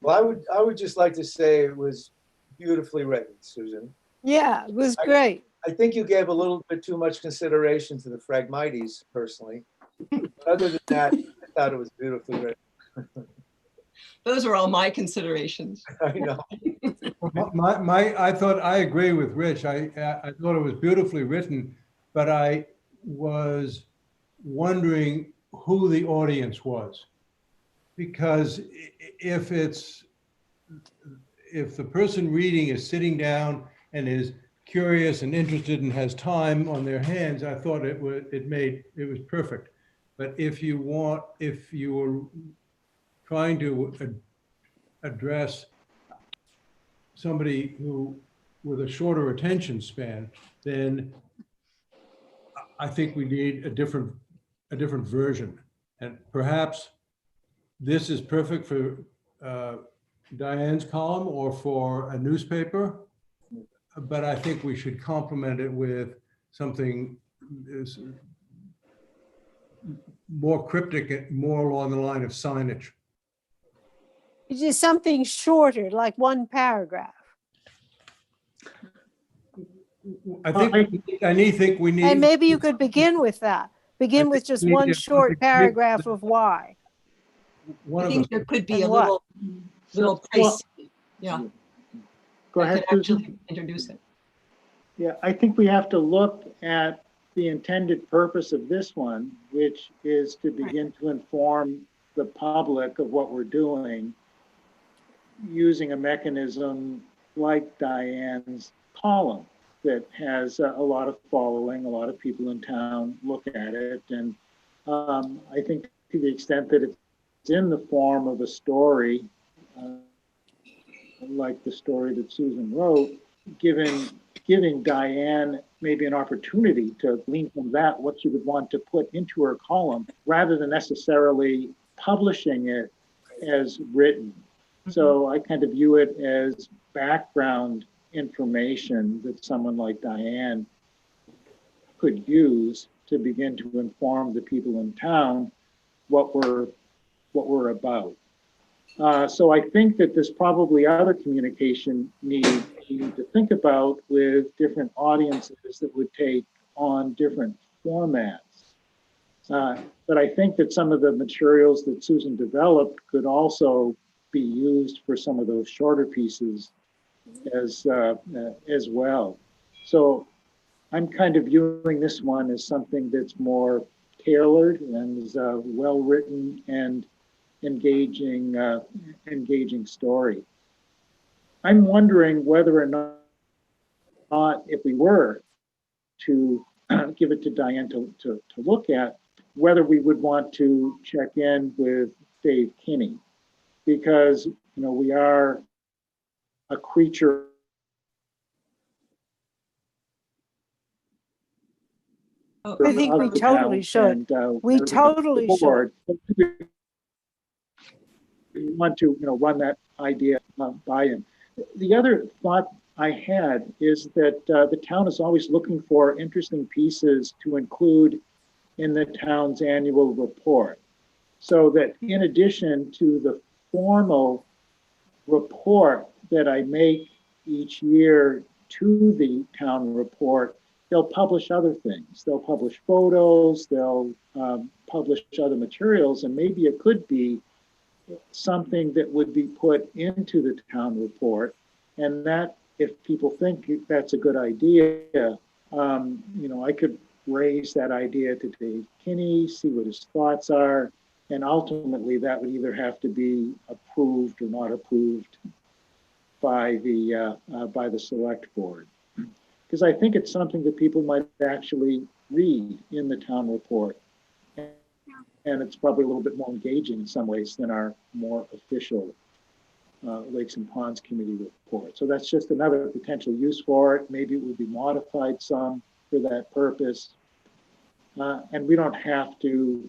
Well, I would just like to say it was beautifully written, Susan. Yeah, it was great. I think you gave a little bit too much consideration to the Phragmites personally. But other than that, I thought it was beautifully written. Those are all my considerations. I know. I thought, I agree with Rich. I thought it was beautifully written, but I was wondering who the audience was. Because if the person reading is sitting down and is curious and interested and has time on their hands, I thought it was perfect. But if you were trying to address somebody who with a shorter attention span, then I think we need a different version. And perhaps this is perfect for Diane's column or for a newspaper, but I think we should complement it with something more cryptic, more along the line of signage. It's just something shorter, like one paragraph. I think we need. And maybe you could begin with that. Begin with just one short paragraph of why. I think there could be And a what? little place, yeah. Go that ahead, could Susan. actually introduce it. Yeah, I think we have to look at the intended purpose of this one, which is to begin to inform the public of what we're doing using a mechanism like Diane's column that has a lot of following, a lot of people in town look at it. And I think to the extent that it's in the form of a story, like the story that Susan wrote, giving Diane maybe an opportunity to glean from that what she would want to put into her column rather than necessarily publishing it as written. So I kind of view it as background information that someone like Diane could use to begin to inform the people in town what we're about. So I think that there's probably other communication need to think about with different audiences that would take on different formats. But I think that some of the materials that Susan developed could also be used for some of those shorter pieces as well. So I'm kind of viewing this one as something that's more tailored and is well written and engaging story. I'm wondering whether or not if we were to give it to Diane to look at, whether we would want to check in with Dave Kinney, because we are a creature I think we totally should. We totally should. We want to run that idea by him. The other thought I had is that the town is always looking for interesting pieces to include in the town's annual report, so that in addition to the formal report that I make each year to the town report, they'll publish other things. They'll publish photos, they'll publish other materials, and maybe it could be something that would be put into the town report. And that, if people think that's a good idea, I could raise that idea to Dave Kinney, see what his thoughts are, and ultimately that would either have to be approved or not approved by the select board. Because I think it's something that people might actually read in the town report. And it's probably a little bit more engaging in some ways than our more official Lakes and Ponds Committee report. So that's just another potential use for it. Maybe it would be modified some for that purpose. And we don't have to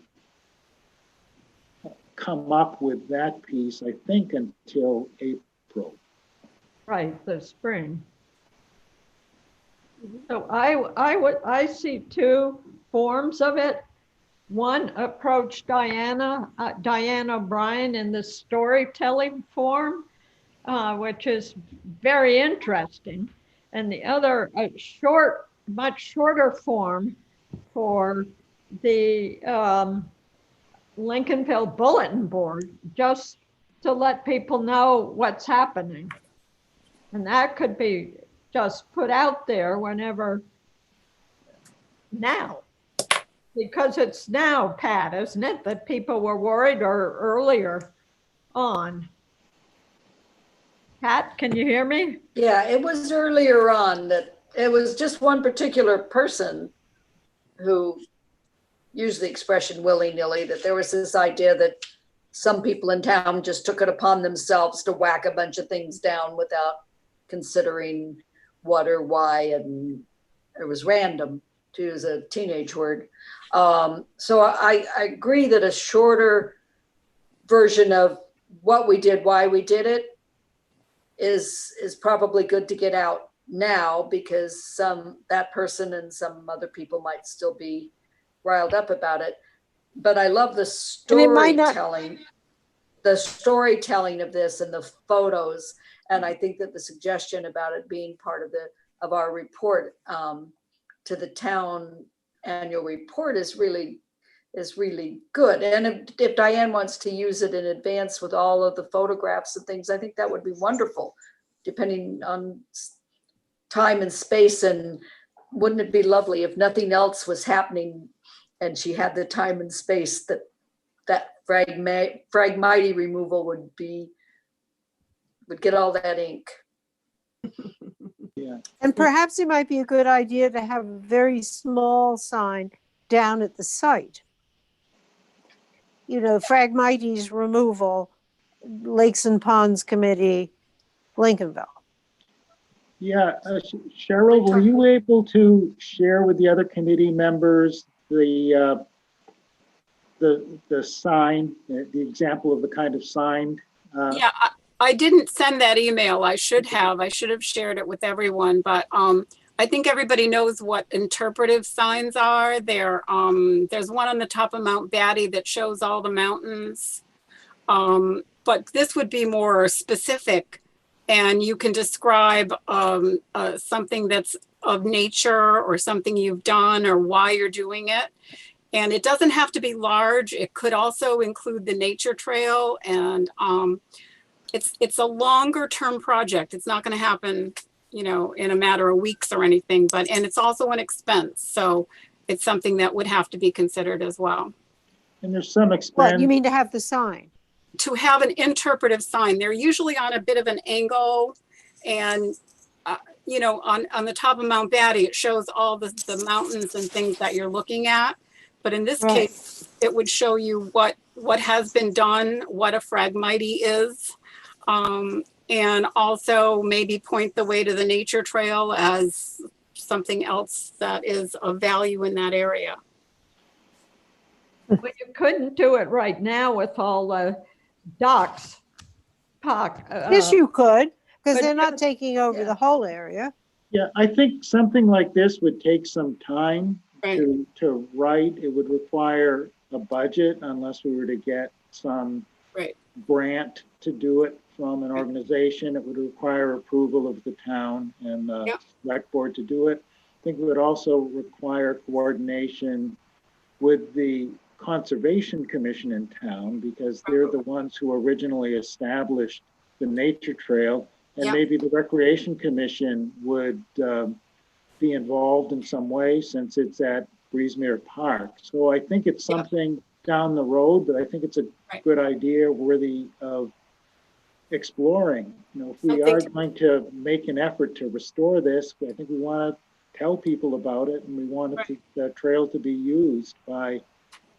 come up with that piece, I think, until April. Right, the spring. So I see two forms of it. One approached Diane O'Brien in the storytelling form, which is very interesting. And the other, a much shorter form for the Lincolnville Bulletin Board, just to let people know what's happening. And that could be just put out there whenever now. Because it's now, Pat, isn't it, that people were worried, or earlier on? Pat, can you hear me? Yeah, it was earlier on that it was just one particular person who used the expression willy-nilly, that there was this idea that some people in town just took it upon themselves to whack a bunch of things down without considering what or why, and it was random, to use a teenage word. So I agree that a shorter version of what we did, why we did it, is probably good to get out now, because that person and some other people might still be riled up about it. But I love the And it might not- storytelling of this and the photos. And I think that the suggestion about it being part of our report to the town annual report is really good. And if Diane wants to use it in advance with all of the photographs and things, I think that would be wonderful, depending on time and space. And wouldn't it be lovely if nothing else was happening and she had the time and space that Phragmite removal would get all that ink. Yeah. And perhaps it might be a good idea to have a very small sign down at the site. You know, Phragmites removal, Lakes and Ponds Committee, Lincolnville. Yeah, Cheryl, were you able to share with the other committee members the sign, the example of the kind of sign? Yeah, I didn't send that email. I should have shared it with everyone, but I think everybody knows what interpretive signs are. There's one on the top of Mount Batty that shows all the mountains. But this would be more specific, and you can describe something that's of nature or something you've done or why you're doing it. And it doesn't have to be large. It could also include the nature trail, and it's a longer term project. It's not going to happen, in a matter of weeks or anything, and it's also an expense. So it's something that would have to be considered as well. And there's some What, expense. you mean to have the sign? To have an interpretive sign. They're usually on a bit of an angle, and on the top of Mount Batty, it shows all the mountains and things that you're looking at. But in this Right. case, it would show you what has been done, what a Phragmite is, and also maybe point the way to the nature trail as something else that is of value in that area. Well, you couldn't do it right now with all the docks. Yes, you could, because but they're not you- taking over yeah. the whole area. Yeah, I think something like this would take some time Right. to write. It would require a budget unless we were to get some Right. grant to do it from an organization. It would require approval of the town and the Yep. select board to do it. I think it would also require coordination with the Conservation Commission in town, because they're the ones who originally established the nature trail. And Yep. maybe the Recreation Commission would be involved in some way, since it's at Breezemere Park. So I think it's something down the road, but I think it's a Right. good idea, worthy of exploring. If we Something are to- going to make an effort to restore this, I think we want to tell people about it, and we want the trail to be used by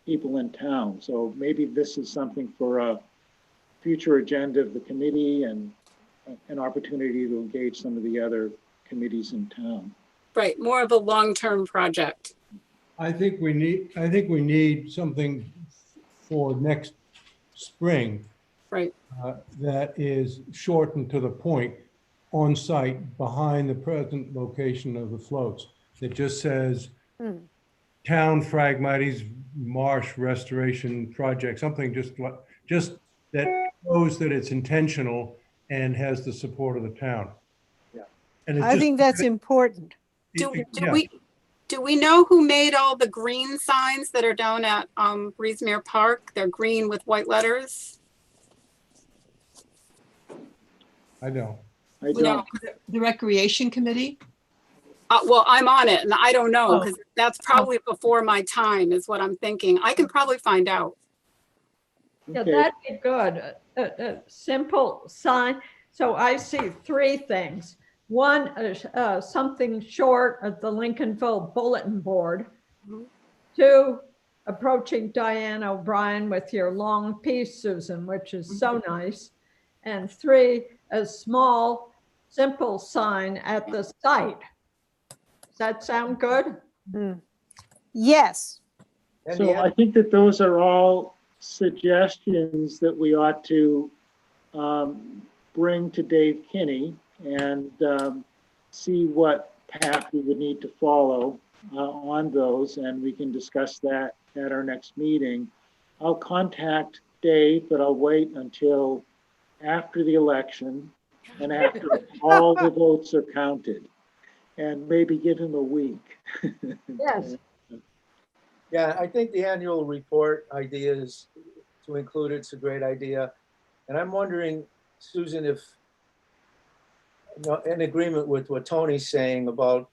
people in town. So maybe this is something for a future agenda of the committee, and an opportunity to engage some of the other committees in town. Right, more of a long-term project. I think we need something for next spring. Right. That is shortened to the point, on site behind the present location of the floats. It just says Town Phragmites Marsh Restoration Project, something just that shows that it's intentional and has the support of the town. Yeah. And I think that's important. Do we know who made all the green signs that are down at Breezemere Park? They're green with white letters. I know. I No. don't, The Recreation Committee? Well, I'm on it, and I don't know, Oh. because that's probably before my time is what I'm thinking. I can probably find out. Yeah, okay. that'd be good. A simple sign. So I see three things. One, something short of the Lincolnville bulletin board. Two, approaching Diane O'Brien with your long piece, Susan, which is so nice. And three, a small, simple sign at the site. Does that sound good? Yes. And So the I think that those are all suggestions that we ought to bring to Dave Kinney and see what path we would need to follow on those, and we can discuss that at our next meeting. I'll contact Dave, but I'll wait until after the election and after all the votes are counted, and maybe give him a week. Yes. Yeah, I think the annual report idea is to include it's a great idea. And I'm wondering, Susan, if, you know, in agreement with what Tony's saying about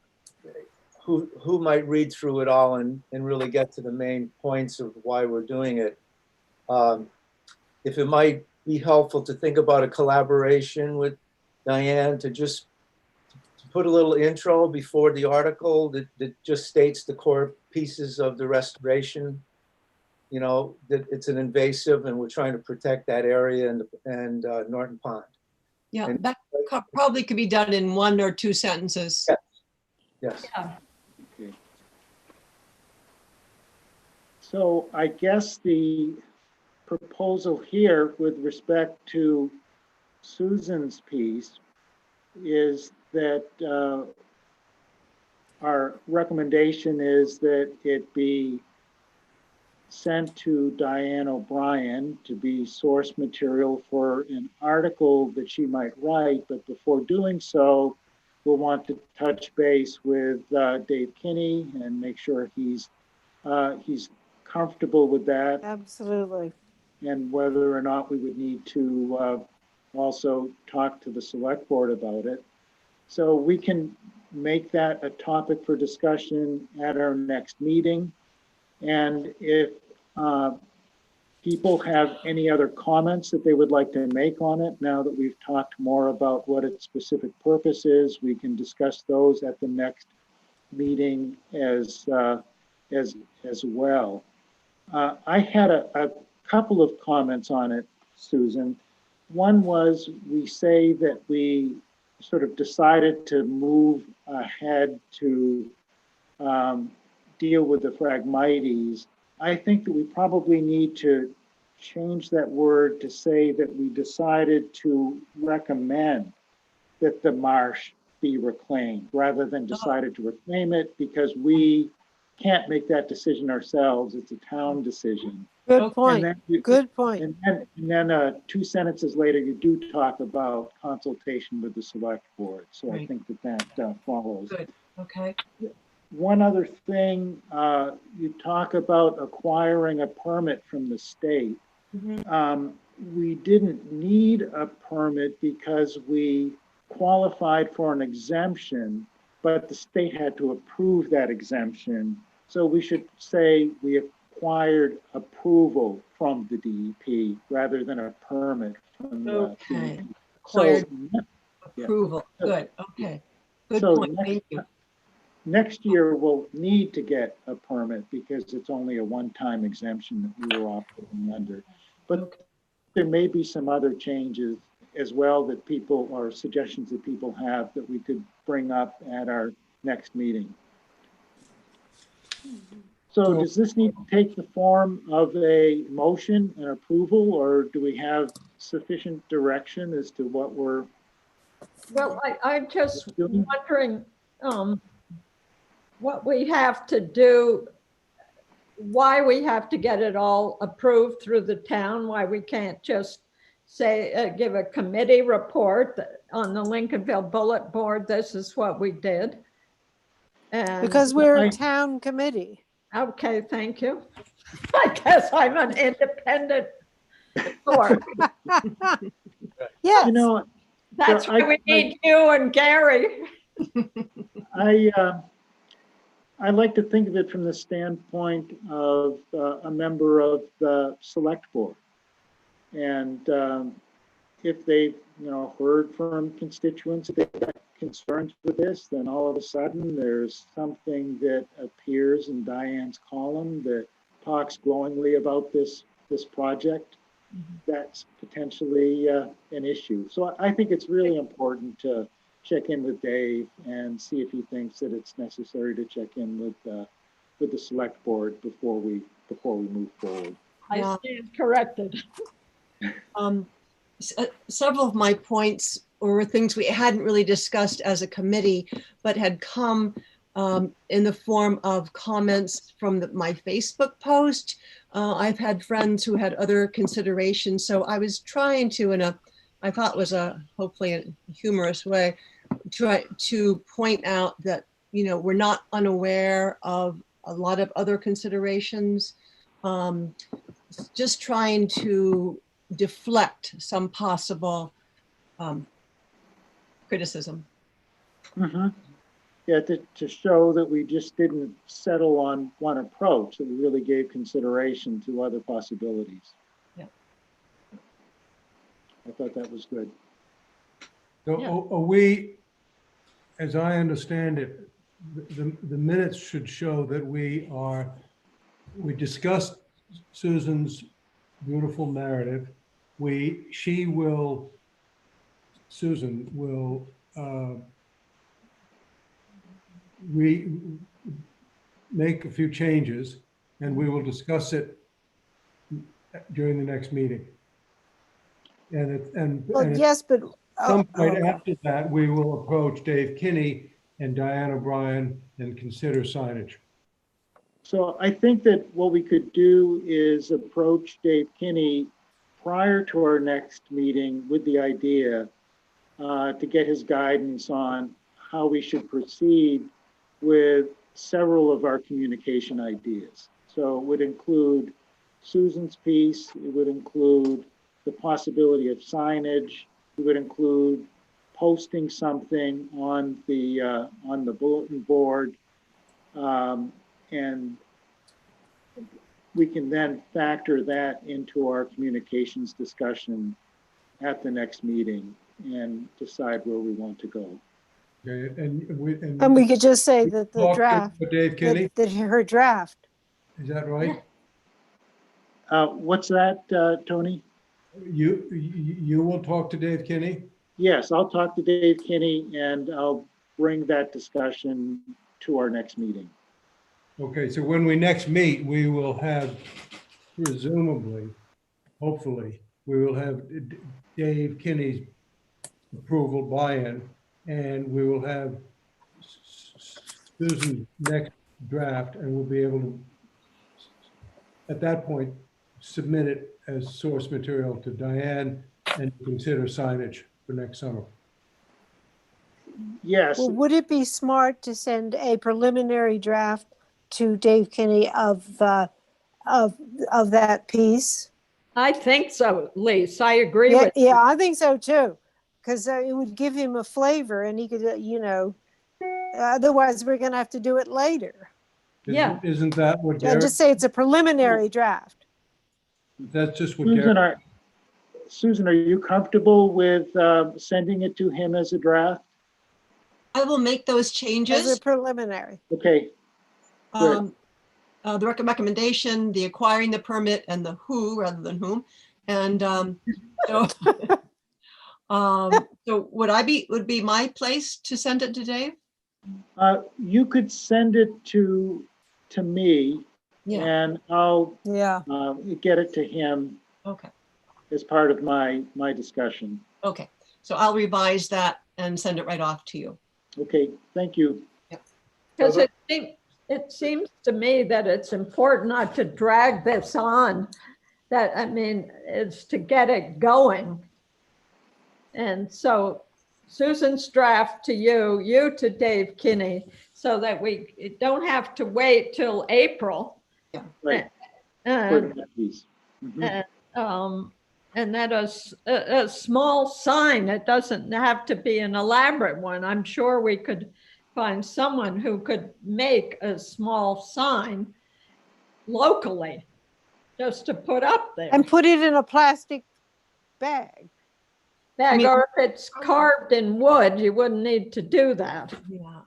who might read through it all and really get to the main points of why we're doing it. If it might be helpful to think about a collaboration with Diane to just put a little intro before the article that just states the core pieces of the restoration. You know, that it's an invasive and we're trying to protect that area and Norton Pond. Yeah, And- that probably could be done in 1 or 2 sentences. Yeah. Yes. Yeah. Okay. So I guess the proposal here with respect to Susan's piece is that our recommendation is that it be sent to Diane O'Brien to be source material for an article that she might write, but before doing so, we'll want to touch base with Dave Kinney and make sure he's comfortable with that, Absolutely. and whether or not we would need to also talk to the select board about it. So we can make that a topic for discussion at our next meeting. And if people have any other comments that they would like to make on it, now that we've talked more about what its specific purpose is, we can discuss those at the next meeting as well. I had a couple of comments on it, Susan. One was, we say that we sort of decided to move ahead to deal with the Phragmites. I think that we probably need to change that word to say that we decided to recommend that the marsh be reclaimed rather than decided to reclaim it, because we can't make that decision ourselves. It's a town decision. Good Okay. point. Good point. And then 2 sentences later, you do talk about consultation with the select board. So I Right. think that follows. Good. Okay. One other thing, you talk about acquiring a permit from the state. We didn't need a permit because we qualified for an exemption, but the state had to approve that exemption. So we should say we acquired approval from the DEP rather than a permit from the Okay. DEP. Acquired So, approval. Good. Okay. Good So point. Thank you. next year, we'll need to get a permit because it's only a one-time exemption that we were operating under. But there may be some other changes as well that people, or suggestions that people have that we could bring up at our next meeting. So does this need to take the form of a motion and approval, or do we have sufficient direction as to what we're Well, I'm just doing? wondering what we have to do, why we have to get it all approved through the town, why we can't just say, give a committee report on the Lincolnville Bullet Board, this is what we did. And Because we're I- a town committee. okay, thank you. I guess I'm an independent board. Yes. You know, That's why we need you and Gary. I like to think of it from the standpoint of a member of the select board. And if they've, heard from constituents, if they've got concerns with this, then all of a sudden there's something that appears in Diane's column that talks glowingly about this project. That's potentially an issue. So I think it's really important to check in with Dave and see if he thinks that it's necessary to check in with the select board before we move forward. I stand corrected. Several of my points were things we hadn't really discussed as a committee, but had come in the form of comments from my Facebook post. I've had friends who had other considerations, so I was trying to, I thought was hopefully a humorous way, try to point out that, we're not unaware of a lot of other considerations. Just trying to deflect some possible criticism. Mm-hmm. Yeah, to show that we just didn't settle on one approach, that we really gave consideration to other possibilities. Yeah. I thought that was good. So Yeah. are we, as I understand it, the minutes should show that we discussed Susan's beautiful narrative. Susan will make a few changes, and we will discuss it during the next meeting. Well, yes, but. Some point okay. after that, we will approach Dave Kinney and Diane O'Brien and consider signage. So I think that what we could do is approach Dave Kinney prior to our next meeting with the idea to get his guidance on how we should proceed with several of our communication ideas. So it would include Susan's piece, it would include the possibility of signage, it would include posting something on the bulletin board, and we can then factor that into our communications discussion at the next meeting and decide where we want to go. Okay, And we could just say that the talk to draft, Dave Kinney, that her draft. is that right? What's that, Tony? You will talk to Dave Kinney? Yes, I'll talk to Dave Kinney and I'll bring that discussion to our next meeting. Okay, so when we next meet, we will have, presumably, hopefully, we will have Dave Kinney's approval buy-in, and we will have Susan's next draft, and we'll be able to, at that point, submit it as source material to Diane and consider signage for next summer. Yes. Well, would it be smart to send a preliminary draft to Dave Kinney of that piece? I think so, Lise. I agree with Yeah, I think so too, because it would give him a flavor, and he could, otherwise we're going to have to do it later. Yeah. Isn't that what And Gary, just say it's a preliminary draft. that's just what Gary, Susan, are you comfortable with sending it to him as a draft? I will make those As changes. a preliminary. Okay, The recommendation, the acquiring the permit, and the who rather than whom. And so, so would be my place to send it to Dave? you could send it to me Yeah. and I'll Yeah. get it to him Okay. as part of my discussion. Okay. So I'll revise that and send it right off to you. Okay, thank you. Because it seems to me that it's important not to drag this on. It's to get it going. And so Susan's draft to you to Dave Kinney, so that we don't have to wait till April. Right. And, that piece. Mhm. and that a small sign, it doesn't have to be an elaborate one. I'm sure we could find someone who could make a small sign locally just to put up there. And put it in a plastic bag. bag, or if it's carved in wood, you wouldn't need to do that. Yeah.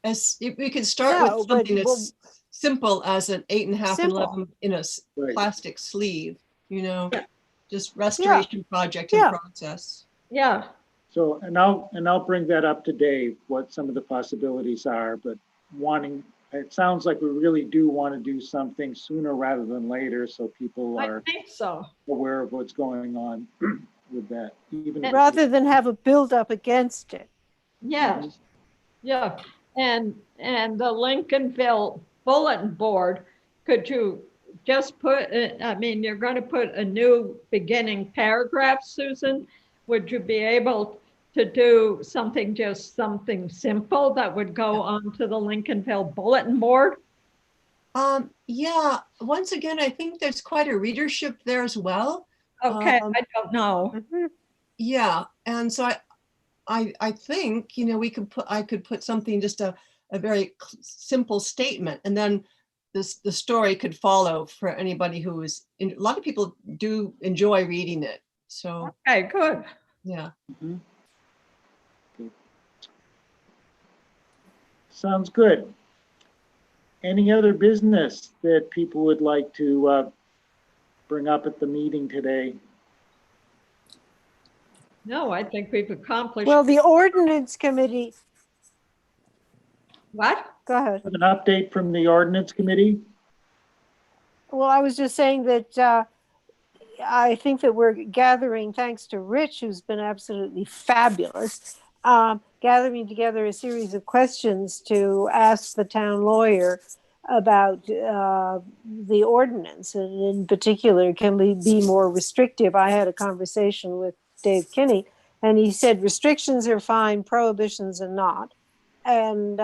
As if we could start No, with but something as simple as an 8.5 and Simple. 11 in a Right. plastic sleeve, you know, Yeah. just restoration project in Yeah. process. Yeah, So, and I'll bring that up to Dave, what some of the possibilities are, but it sounds like we really do want to do something sooner rather than later, so people I are think so. aware of what's going on with that, even if rather than have a buildup against it. Yes, yeah. And the Lincolnville bulletin board, could you just put, I mean, you're going to put a new beginning paragraph, Susan. Would you be able to do something, just something simple that would go onto the Lincolnville bulletin board? Yeah, once again, I think there's quite a readership there as well. Okay, I don't know. Mhm. Yeah, and so I think, you know, I could put something, just a very simple statement, and then the story could follow for anybody who is, a lot of people do enjoy reading it. So, Okay, good. yeah. Mhm. Good. Sounds good. Any other business that people would like to bring up at the meeting today? No, I think we've accomplished. Well, the ordinance committee, What? go ahead. An update from the ordinance committee? Well, I was just saying that I think that we're gathering, thanks to Rich, who's been absolutely fabulous, gathering together a series of questions to ask the town lawyer about the ordinance, and in particular, can we be more restrictive? I had a conversation with Dave Kinney, and he said restrictions are fine, prohibitions are not. And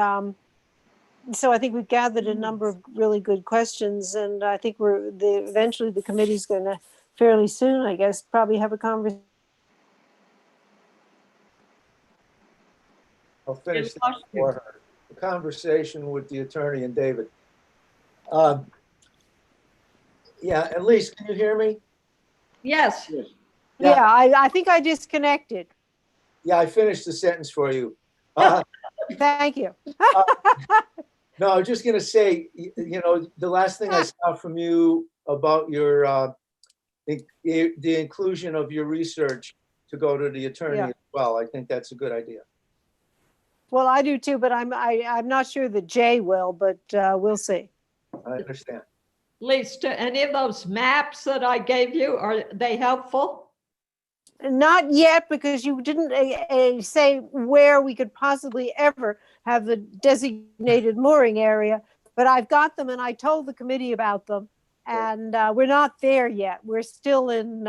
so I think we've gathered a number of really good questions, and I think eventually the committee's going to fairly soon, I guess, probably have a conversation. I'll finish that lost you. for her. The conversation with the attorney and David. Yeah, at least, can you hear me? Yes. Yes. Yeah. Yeah, I think I disconnected. Yeah, I finished the sentence for you. Thank you. No, I was just gonna say, you know, the last thing I saw from you about your, the inclusion of your research to go to the attorney Yeah. as well, I think that's a good idea. Well, I do too, but I'm not sure that Jay will, but we'll see. I understand. Lisa, any of those maps that I gave you, are they helpful? Not yet, because you didn't say where we could possibly ever have the designated mooring area, but I've got them and I told the committee about them, and we're not there yet. We're still in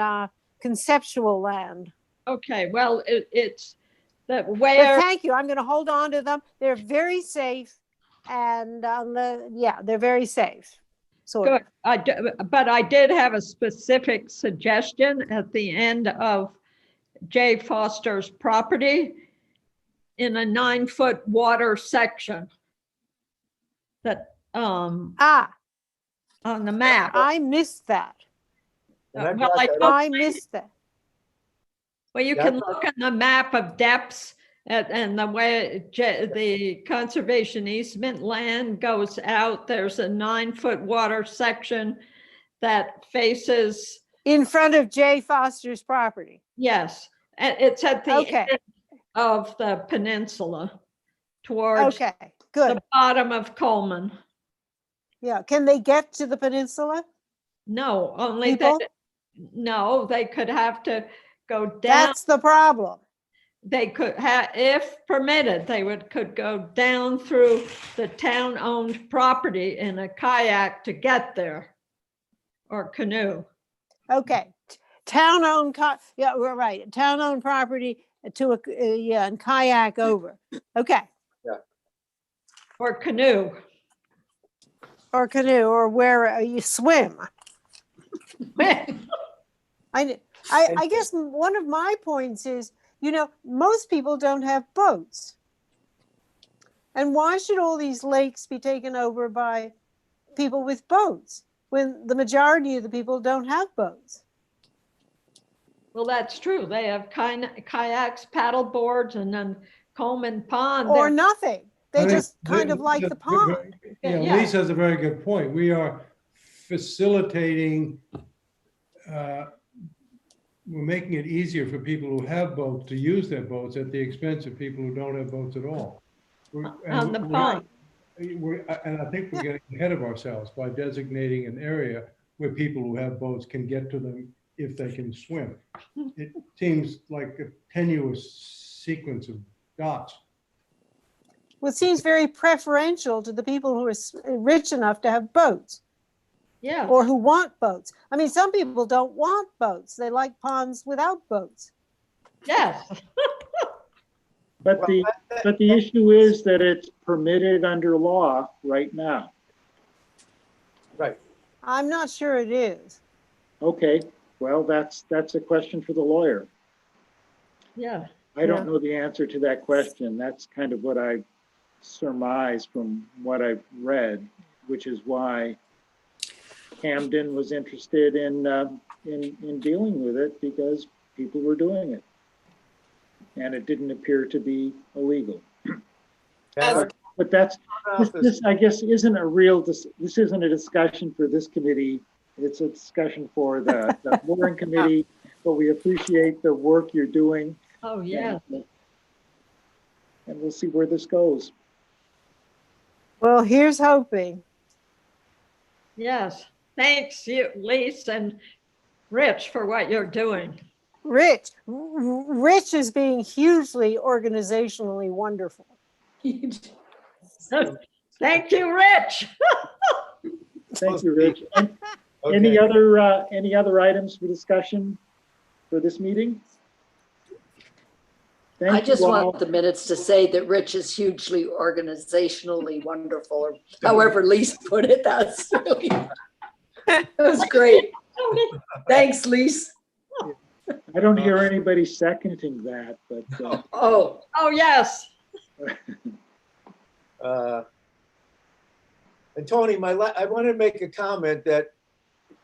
conceptual land. Okay, well, it's that But where, thank you. I'm going to hold on to them. They're very safe, and yeah, they're very safe. Sort of. good. But I did have a specific suggestion at the end of Jay Foster's property in a 9-foot water section that, on the map. I missed that. And I Well, brought I that up. told I missed that. Well, you Yeah. can look at the map of depths and the way the conservation easement land goes out. There's a 9-foot water section that faces, In front of Jay Foster's property. yes, and it's at the Okay. end of the peninsula towards Okay, good. the bottom of Coleman. Yeah, can they get to the peninsula? No, only People? no, they could have to go down. That's the problem. They could have, if permitted, could go down through the town-owned property in a kayak to get there, or canoe. Okay, town-owned, yeah, we're right, town-owned property to yeah, and kayak over. Okay, Or canoe. or canoe, or where you swim. I guess one of my points is, most people don't have boats. And why should all these lakes be taken over by people with boats when the majority of the people don't have boats? Well, that's true. They have kayaks, paddle boards, and then Coleman Pond. Or they're- nothing. They I think just kind of like the pond. Yeah, Yeah. Lisa has a very good point. We are facilitating, we're making it easier for people who have boats to use their boats at the expense of people who don't have boats at all. On the pond. And I think we're getting ahead of ourselves by designating an area where people who have boats can get to them if they can swim. It seems like a tenuous sequence of dots. Well, it seems very preferential to the people who are rich enough to have boats Yeah. or who want boats. I mean, some people don't want boats. They like ponds without boats. Yes. But Well, the issue is that it's permitted under law right now. Right. I'm not sure it is. Okay, well, that's a question for the lawyer. Yeah. I don't know the answer to that question. That's kind of what I surmise from what I've read, which is why Camden was interested in dealing with it, because people were doing it. And it didn't appear to be illegal. And But this, office- I guess, isn't a real, this isn't a discussion for this committee. It's a discussion for the mooring committee, but we appreciate the work you're doing. Oh, yeah. And we'll see where this goes. Well, here's hoping. Yes. Thanks, you, Lisa and Rich, for what you're doing. Rich is being hugely organizationally wonderful. Thank you, Rich. Thank you, Rich. And Okay. any other items for discussion for this meeting? Thank I just you all. want the minutes to say that Rich is hugely organizationally wonderful, or however Lise put it. That's really, that was great. Thanks, Lise. I don't hear anybody seconding that, but Oh, Oh, yes. And Tony, I want to make a comment that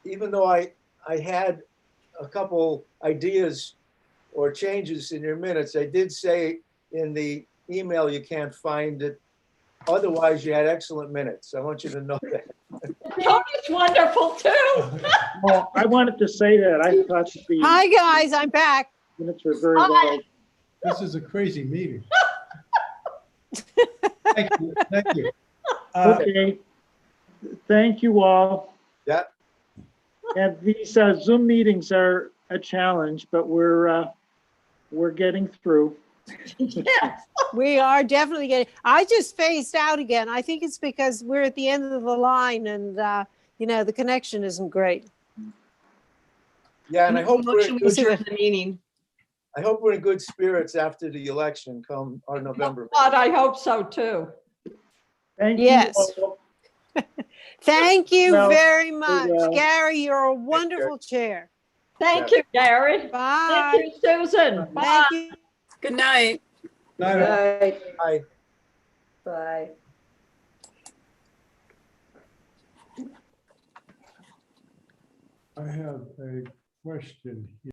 even though I had a couple ideas or changes in your minutes, I did say in the email you can't find it. Otherwise, you had excellent minutes. I want you to know that. Tony's wonderful too. well, I wanted to say that I thought the Hi, guys, I'm back. minutes were very well. This is a crazy meeting. Thank you, thank you. Okay. Thank you all. Yeah. And these Zoom meetings are a challenge, but we're getting through. Yes. We are definitely getting, I just phased out again. I think it's because we're at the end of the line and, the connection isn't great. Yeah, and I hope we're Motion in we good, adjourn the meeting. I hope we're in good spirits after the election come our November. God, I hope so too. Thank Yes. you all. Thank you Well, very much. well. Gary, you're a wonderful chair. Thank you, Gary. Bye. Thank you, Susan. Bye. Thank you. Good night. Night all. bye. Bye. Bye. I have a question here.